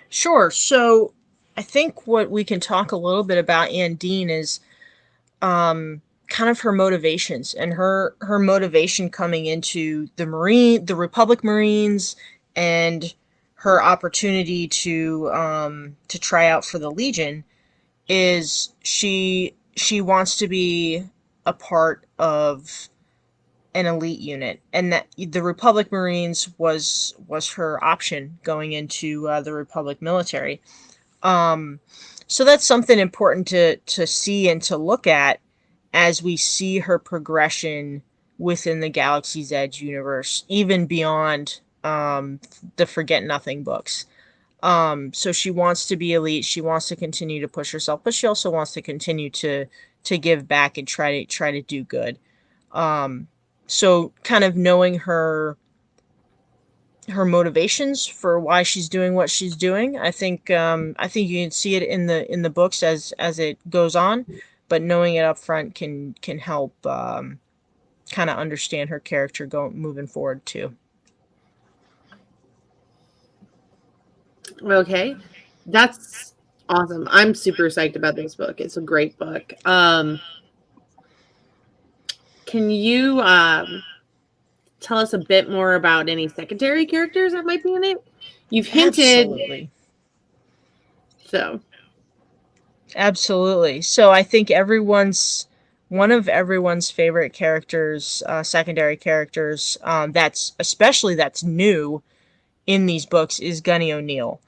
Sure. So I think what we can talk a little bit about Undine is kind of her motivations, and her motivation coming into the Republic Marines, and her opportunity to try out for the Legion is she wants to be a part of an elite unit, and that the Republic Marines was her option going into the Republic military. So that's something important to see and to look at as we see her progression within the Galaxy's Edge universe, even beyond the Forget Nothing books. So she wants to be elite. She wants to continue to push herself, but she also wants to continue to give back and try to do good. So kind of knowing her motivations for why she's doing what she's doing, I think you can see it in the books as it goes on, but knowing it up front can help kind of understand her character moving forward too. Okay, that's awesome. I'm super psyched about this book. It's a great book. Can you tell us a bit more about any secondary characters that might be in it? You've hinted. Absolutely. So I think one of everyone's favorite characters, secondary characters, that's new in these books is Gunny O'Neill.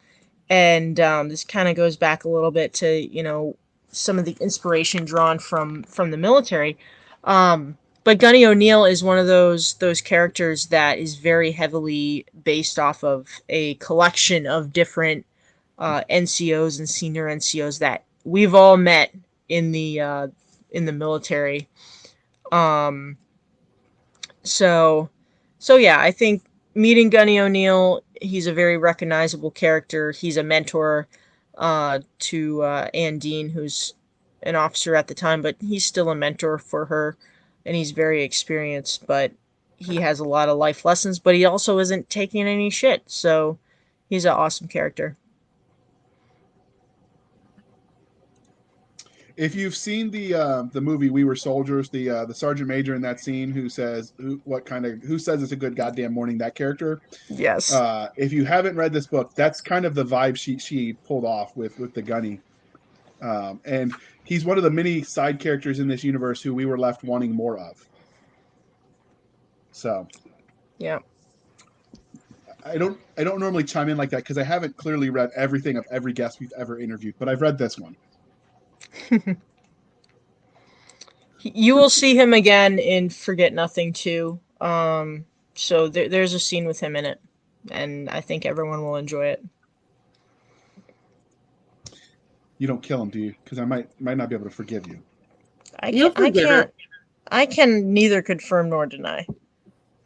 And this kind of goes back a little bit to, some of the inspiration drawn from the military. But Gunny O'Neill is one of those characters that is very heavily based off of a collection of different NCOs and senior NCOs that we've all met in the military. So yeah, I think meeting Gunny O'Neill, he's a very recognizable character. He's a mentor to Undine, who's an officer at the time, but he's still a mentor for her, and he's very experienced, but he has a lot of life lessons, but he also isn't taking any shit, so he's an awesome character. If you've seen the movie We Were Soldiers, the sergeant major in that scene who says who says it's a good goddamn morning, that character. Yes. If you haven't read this book, that's kind of the vibe she pulled off with the Gunny. And he's one of the many side characters in this universe who we were left wanting more of. So Yeah. I don't normally chime in like that because I haven't clearly read everything of every guest we've ever interviewed, but I've read this one. You will see him again in Forget Nothing too. So there's a scene with him in it, and I think everyone will enjoy it. You don't kill him, do you? Because I might not be able to forgive you. I can neither confirm nor deny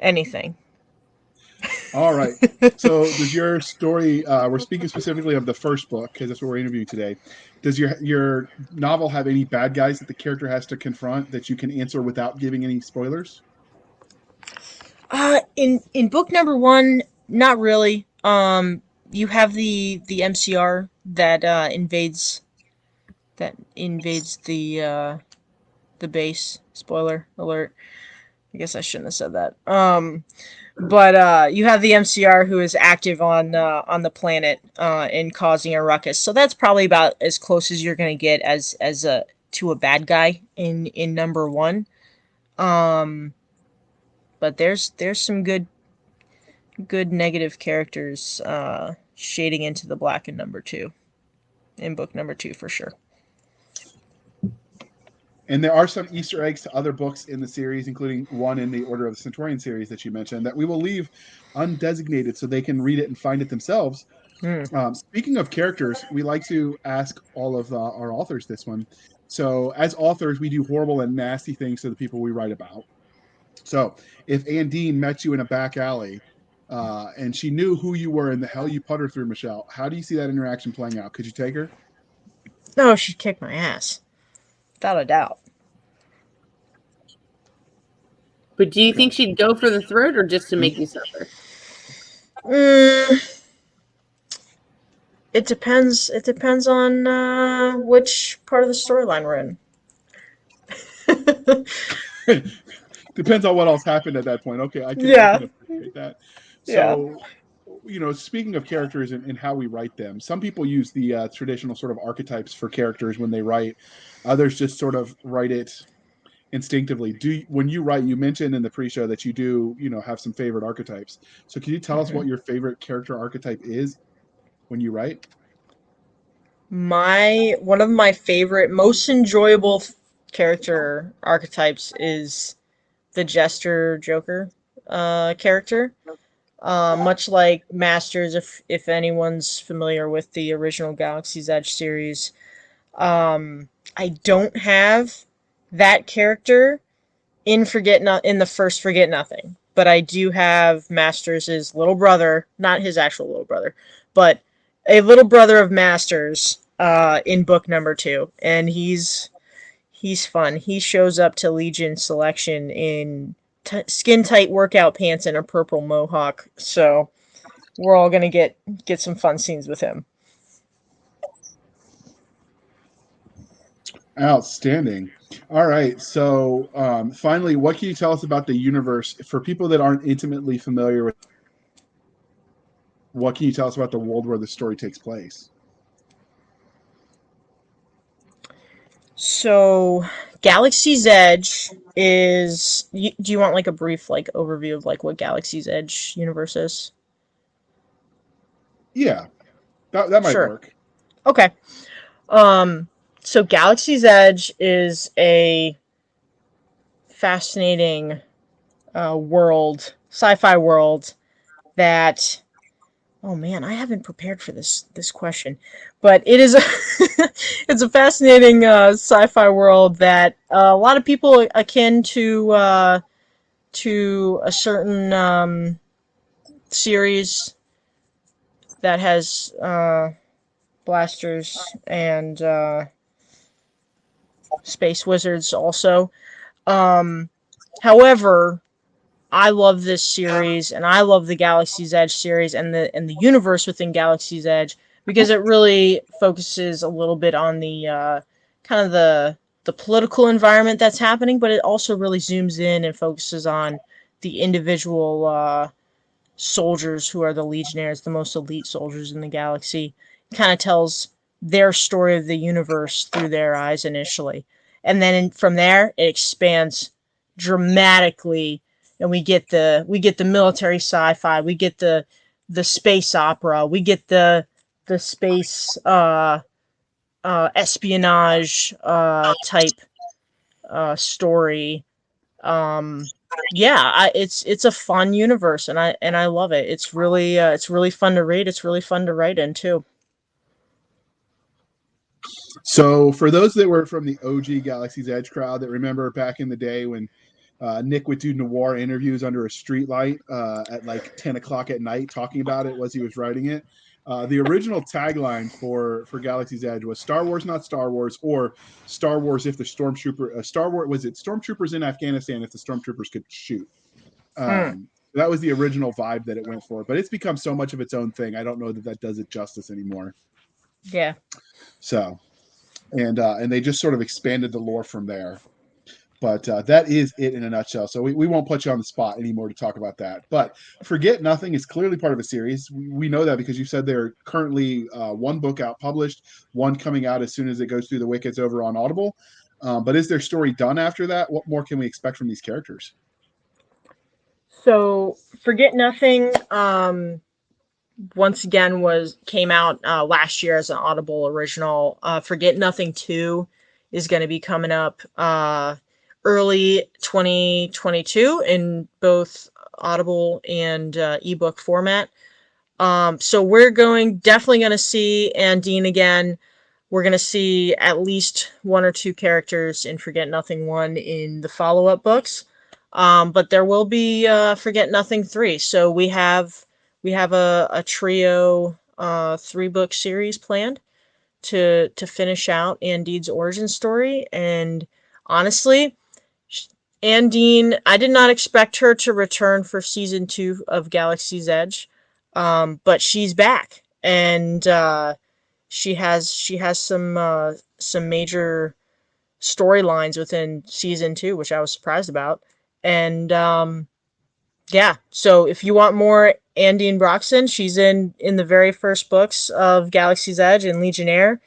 anything. All right. So does your story, we're speaking specifically of the first book because that's what we're interviewing today. Does your novel have any bad guys that the character has to confront that you can answer without giving any spoilers? In book number 1, not really. You have the MCR that invades the base. Spoiler alert. I guess I shouldn't have said that. But you have the MCR who is active on the planet and causing a ruckus. So that's probably about as close as you're going to get as to a bad guy in number 1. But there's some good negative characters shading into the black in number 2, in book number 2 for sure. And there are some Easter eggs to other books in the series, including one in the Order of the Centurion series that you mentioned, that we will leave undesignated so they can read it and find it themselves. Speaking of characters, we like to ask all of our authors this one. So as authors, we do horrible and nasty things to the people we write about. So if Andine met you in a back alley and she knew who you were and the hell you put her through, Michelle, how do you see that interaction playing out? Could you take her? No, she'd kick my ass. Without a doubt. But do you think she'd go for the throat or just to make you suffer? It depends. It depends on which part of the storyline we're in. Depends on what else happened at that point. Okay, I can appreciate that. So, speaking of characters and how we write them, some people use the traditional sort of archetypes for characters when they write. Others just sort of write it instinctively. When you write, you mentioned in the pre-show that you do, have some favorite archetypes. So can you tell us what your favorite character archetype is when you write? One of my favorite, most enjoyable character archetypes is the Jester Joker character. Much like Masters, if anyone's familiar with the original Galaxy's Edge series. I don't have that character in the first Forget Nothing, but I do have Masters' little brother, not his actual little brother, but a little brother of Masters in book number 2, and he's fun. He shows up to Legion selection in skin tight workout pants and a purple mohawk, so we're all gonna get some fun scenes with him. Outstanding. All right. So finally, what can you tell us about the universe for people that aren't intimately familiar with? What can you tell us about the world where the story takes place? So Galaxy's Edge is... do you want like a brief overview of what Galaxy's Edge universe is? Yeah. That might work. Okay. So Galaxy's Edge is a fascinating world, sci-fi world that... Oh man, I haven't prepared for this question, but it is it's a fascinating sci-fi world that a lot of people akin to a certain series that has blasters and space wizards also. However, I love this series, and I love the Galaxy's Edge series and the universe within Galaxy's Edge because it really focuses a little bit on the kind of the political environment that's happening, but it also really zooms in and focuses on the individual soldiers who are the Legionnaires, the most elite soldiers in the galaxy. It kind of tells their story of the universe through their eyes initially, and then from there it expands dramatically, and we get the military sci-fi, we get the space opera, we get the space espionage type story. Yeah, it's a fun universe, and I love it. It's really fun to read. It's really fun to write in too. So for those that were from the OG Galaxy's Edge crowd that remember back in the day when Nick would do noir interviews under a streetlight at like 10 o'clock at night talking about it as he was writing it. The original tagline for Galaxy's Edge was Star Wars, not Star Wars, or Star Wars if the stormtrooper Star Wars was it stormtroopers in Afghanistan if the stormtroopers could shoot. That was the original vibe that it went for, but it's become so much of its own thing. I don't know that does it justice anymore. Yeah. So, and they just sort of expanded the lore from there. But that is it in a nutshell. So we won't put you on the spot anymore to talk about that. But Forget Nothing is clearly part of a series. We know that because you said they're currently one book out published, one coming out as soon as it goes through the wickets over on Audible. But is their story done after that? What more can we expect from these characters? So Forget Nothing, once again came out last year as an Audible original. Forget Nothing 2 is going to be coming up early 2022 in both Audible and ebook format. So we're definitely going to see Andine again. We're going to see at least one or two characters in Forget Nothing 1 in the follow-up books. But there will be Forget Nothing 3. So we have a trio 3-book series planned to finish out Andine's origin story. And honestly, Andine, I did not expect her to return for season 2 of Galaxy's Edge, but she's back, and she has some major storylines within season 2, which I was surprised about. And yeah, so if you want more Andine Broxton, she's in the very first books of Galaxy's Edge and Legionnaire,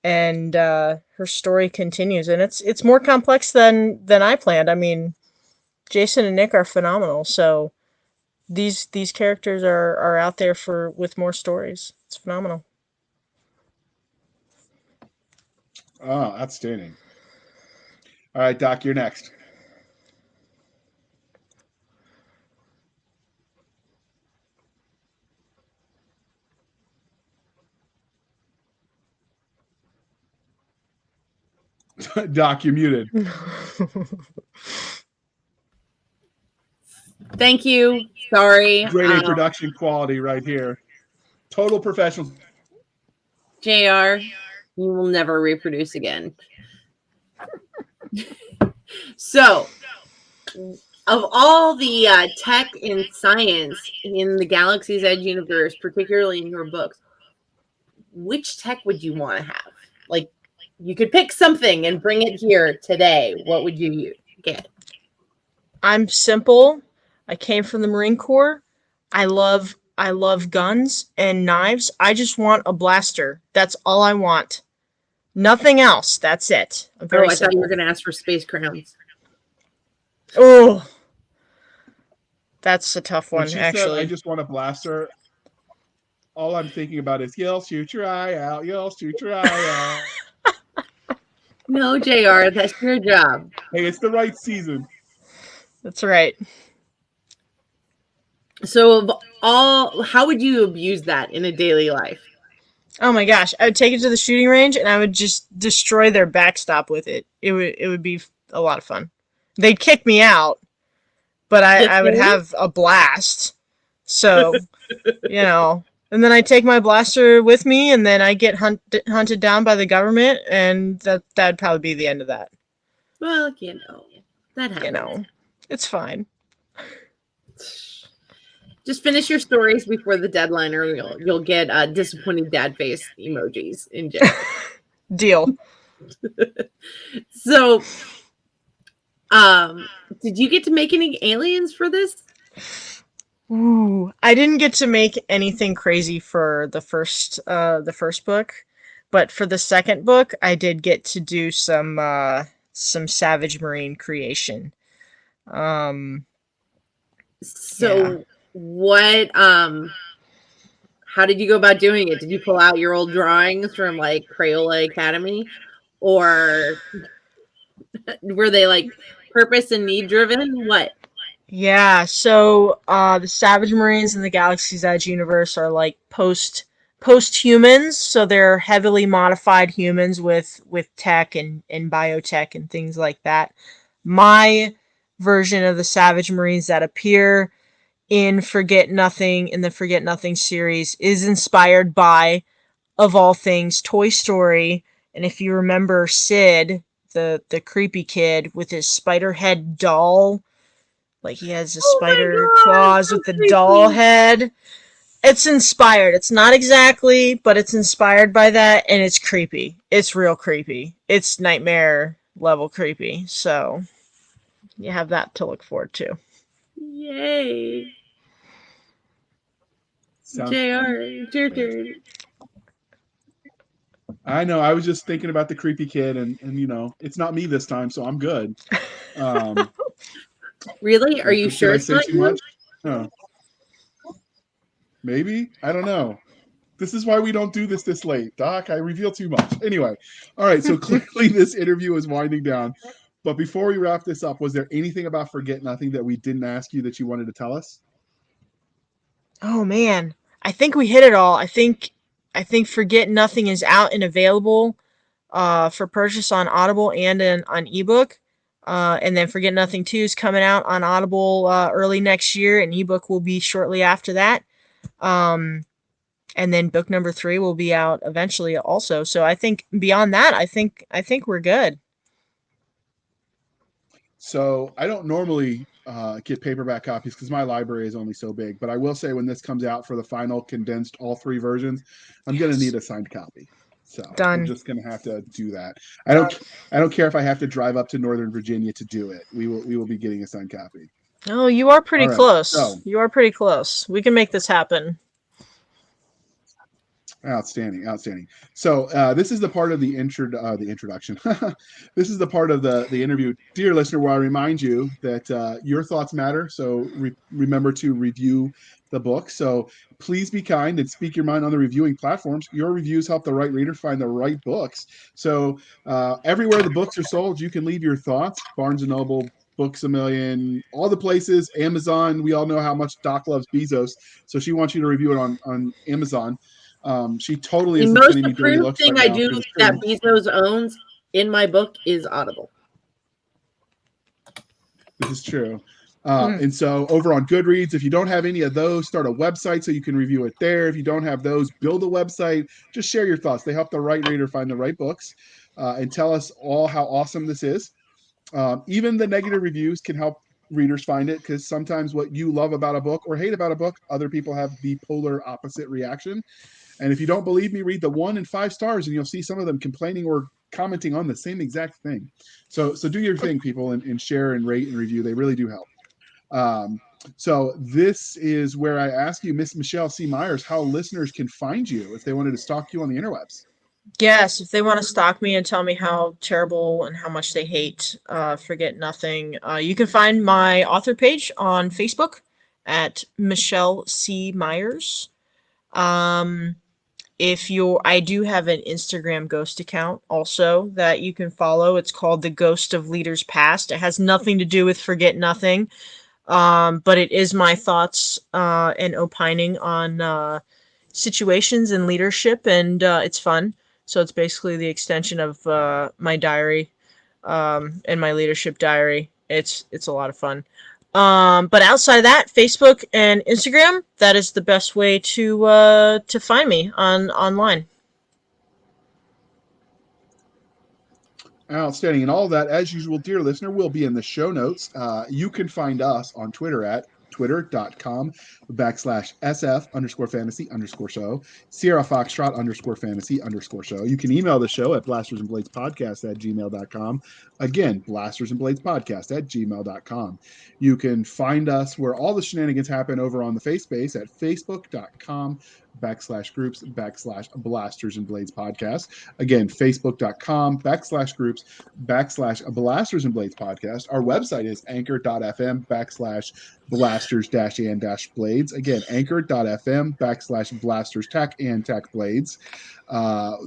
and her story continues, and it's more complex than I planned. I mean, Jason and Nick are phenomenal, so these characters are out there with more stories. It's phenomenal. Oh, outstanding. All right, Doc, you're next. Doc, you're muted. Thank you. Sorry. Great production quality right here. Total professional. JR, you will never reproduce again. So, of all the tech and science in the Galaxy's Edge universe, particularly in your books, which tech would you want to have? Like, you could pick something and bring it here today. What would you get? I'm simple. I came from the Marine Corps. I love guns and knives. I just want a blaster. That's all I want. Nothing else. That's it. I'm very thought you were going to ask for space crowns. Oh, that's a tough one, actually. Said, I just want a blaster. All I'm thinking about is, you'll shoot your eye out. You'll shoot your eye out. No, JR, that's your job. Hey, it's the right season. That's right. So, how would you abuse that in a daily life? Oh my gosh, I would take it to the shooting range and I would just destroy their backstop with it. It would be a lot of fun. They'd kick me out, but I would have a blast. So, you know, and then I take my blaster with me, and then I get hunted down by the government, and that'd probably be the end of that. Well, you know, that happens. You know, it's fine. Just finish your stories before the deadline, or you'll get disappointing dad face emojis in general. Deal. So, did you get to make any aliens for this? Ooh, I didn't get to make anything crazy for the first book, but for the second book, I did get to do some Savage Marine creation. Um, yeah. So, what, how did you go about doing it? Did you pull out your old drawings from like Crayola Academy, or were they like purpose and need driven? What? Yeah, so the Savage Marines in the Galaxy's Edge universe are like post humans, so they're heavily modified humans with tech and biotech and things like that. My version of the Savage Marines that appear in Forget Nothing in the Forget Nothing series is inspired by, of all things, Toy Story. And if you remember Sid, the creepy kid with his spider head doll, like he has the Oh my spider god, claws so with the doll creepy. head. It's inspired. It's not exactly, but it's inspired by that, and it's creepy. It's real creepy. It's nightmare level creepy. So you have that to look forward to. Yay. Sounds. JR, it's your turn. I know. I was just thinking about the creepy kid, and it's not me this time, so I'm good. Um, Really? Are you did sure I it's say not too you? much? No. Maybe. I don't know. This is why we don't do this late, Doc. I reveal too much. Anyway, all right. So clearly, this interview is winding down. But before we wrap this up, was there anything about Forget Nothing that we didn't ask you that you wanted to tell us? Oh man, I think we hit it all. I think Forget Nothing is out and available for purchase on Audible and on ebook. And then Forget Nothing 2 is coming out on Audible early next year, and ebook will be shortly after that. Um, and then book number 3 will be out eventually also. So I think beyond that, I think we're good. So I don't normally get paperback copies because my library is only so big. But I will say when this comes out for the final condensed all 3 versions, I'm going to Yes. need a signed copy. So we're Done. just going to have to do that. I don't care if I have to drive up to Northern Virginia to do it. We will be getting a signed copy. Oh, you are pretty All right. close. So You are pretty close. We can make this happen. outstanding, outstanding. So this is the part of the introduction. This is the part of the interview, dear listener, where I remind you that your thoughts matter. So remember to review the book. So please be kind and speak your mind on the reviewing platforms. Your reviews help the right reader find the right books. So everywhere the books are sold, you can leave your thoughts. Barnes and Noble, Books a Million, all the places. Amazon. We all know how much Doc loves Bezos, so she wants you to review it on Amazon. She totally The isn't most sending me dirty approved looks thing right I now do because it's that true. Bezos owns in my book is Audible. This is true. Mm. And so over on Goodreads, if you don't have any of those, start a website so you can review it there. If you don't have those, build a website. Just share your thoughts. They help the right reader find the right books and tell us all how awesome this is. Even the negative reviews can help readers find it because sometimes what you love about a book or hate about a book, other people have the polar opposite reaction. And if you don't believe me, read the 1 and 5 stars, and you'll see some of them complaining or commenting on the same exact thing. So do your thing, people, and share and rate and review. They really do help. Um, so this is where I ask you, Miss Michelle C. Meyers, how listeners can find you if they wanted to stalk you on the interwebs. Yes, if they want to stalk me and tell me how terrible and how much they hate Forget Nothing, you can find my author page on Facebook at Michelle C. Myers. Um, if you're, I do have an Instagram ghost account also that you can follow. It's called The Ghost of Leaders Past. It has nothing to do with Forget Nothing, but it is my thoughts and opining on situations and leadership, and it's fun. So it's basically the extension of my diary and my leadership diary. It's a lot of fun. But outside of that, Facebook and Instagram, that is the best way to find me online. Outstanding. And all of that, as usual, dear listener, will be in the show notes. You can find us on Twitter at twitter.com/SF_fantasy_show, Sierra Foxtrot _fantasy_show. You can email the show at blastersandbladespodcast@gmail.com. Again, blastersandbladespodcast@gmail.com. You can find us where all the shenanigans happen over on the FaceSpace at facebook.com/groups/Blasters and Blades podcast. Again, facebook.com/groups/Blasters and Blades podcast. Our website is anchor.fm/blasters-and-blades. Again, anchor.fm/blasters-and-blades.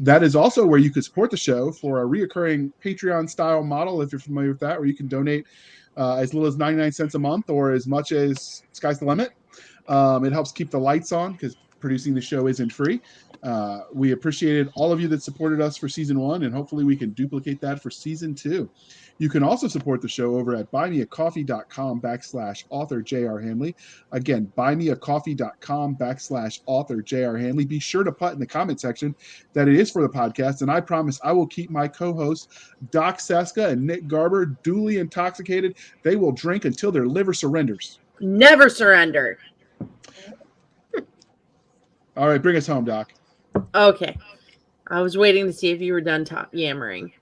That is also where you could support the show for a reoccurring Patreon style model, if you're familiar with that, where you can donate as little as 99 cents a month or as much as sky's the limit. It helps keep the lights on because producing the show isn't free. We appreciated all of you that supported us for season 1, and hopefully we can duplicate that for season 2. You can also support the show over at buymeacoffee.com/author J.R. Handley. Again, buymeacoffee.com/author J.R. Handley. Be sure to put in the comment section that it is for the podcast, and I promise I will keep my co-hosts, Doc Cisca and Nick Garber, duly intoxicated. They will drink until their liver surrenders. Never surrender. All right, bring us home, Doc. Okay. I was waiting to see if you were done yammering.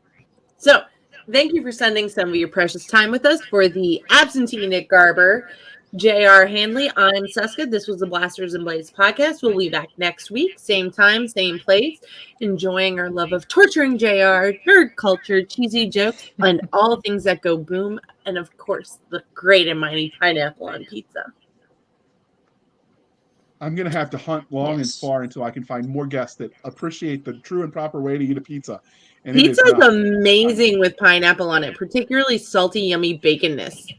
So, thank you for spending some of your precious time with us for the absentee Nick Garber, J.R. Handley. I'm Cisca. This was the Blasters and Blades podcast. We'll be back next week, same time, same place, enjoying our love of torturing J.R., nerd culture, cheesy jokes, and all things that go boom, and of course, the great and mighty pineapple on pizza. I'm going to have to hunt long and far until I can find more guests that appreciate the true and proper way to eat a pizza. And Pizza is amazing with pineapple on it, particularly salty, yummy baconness.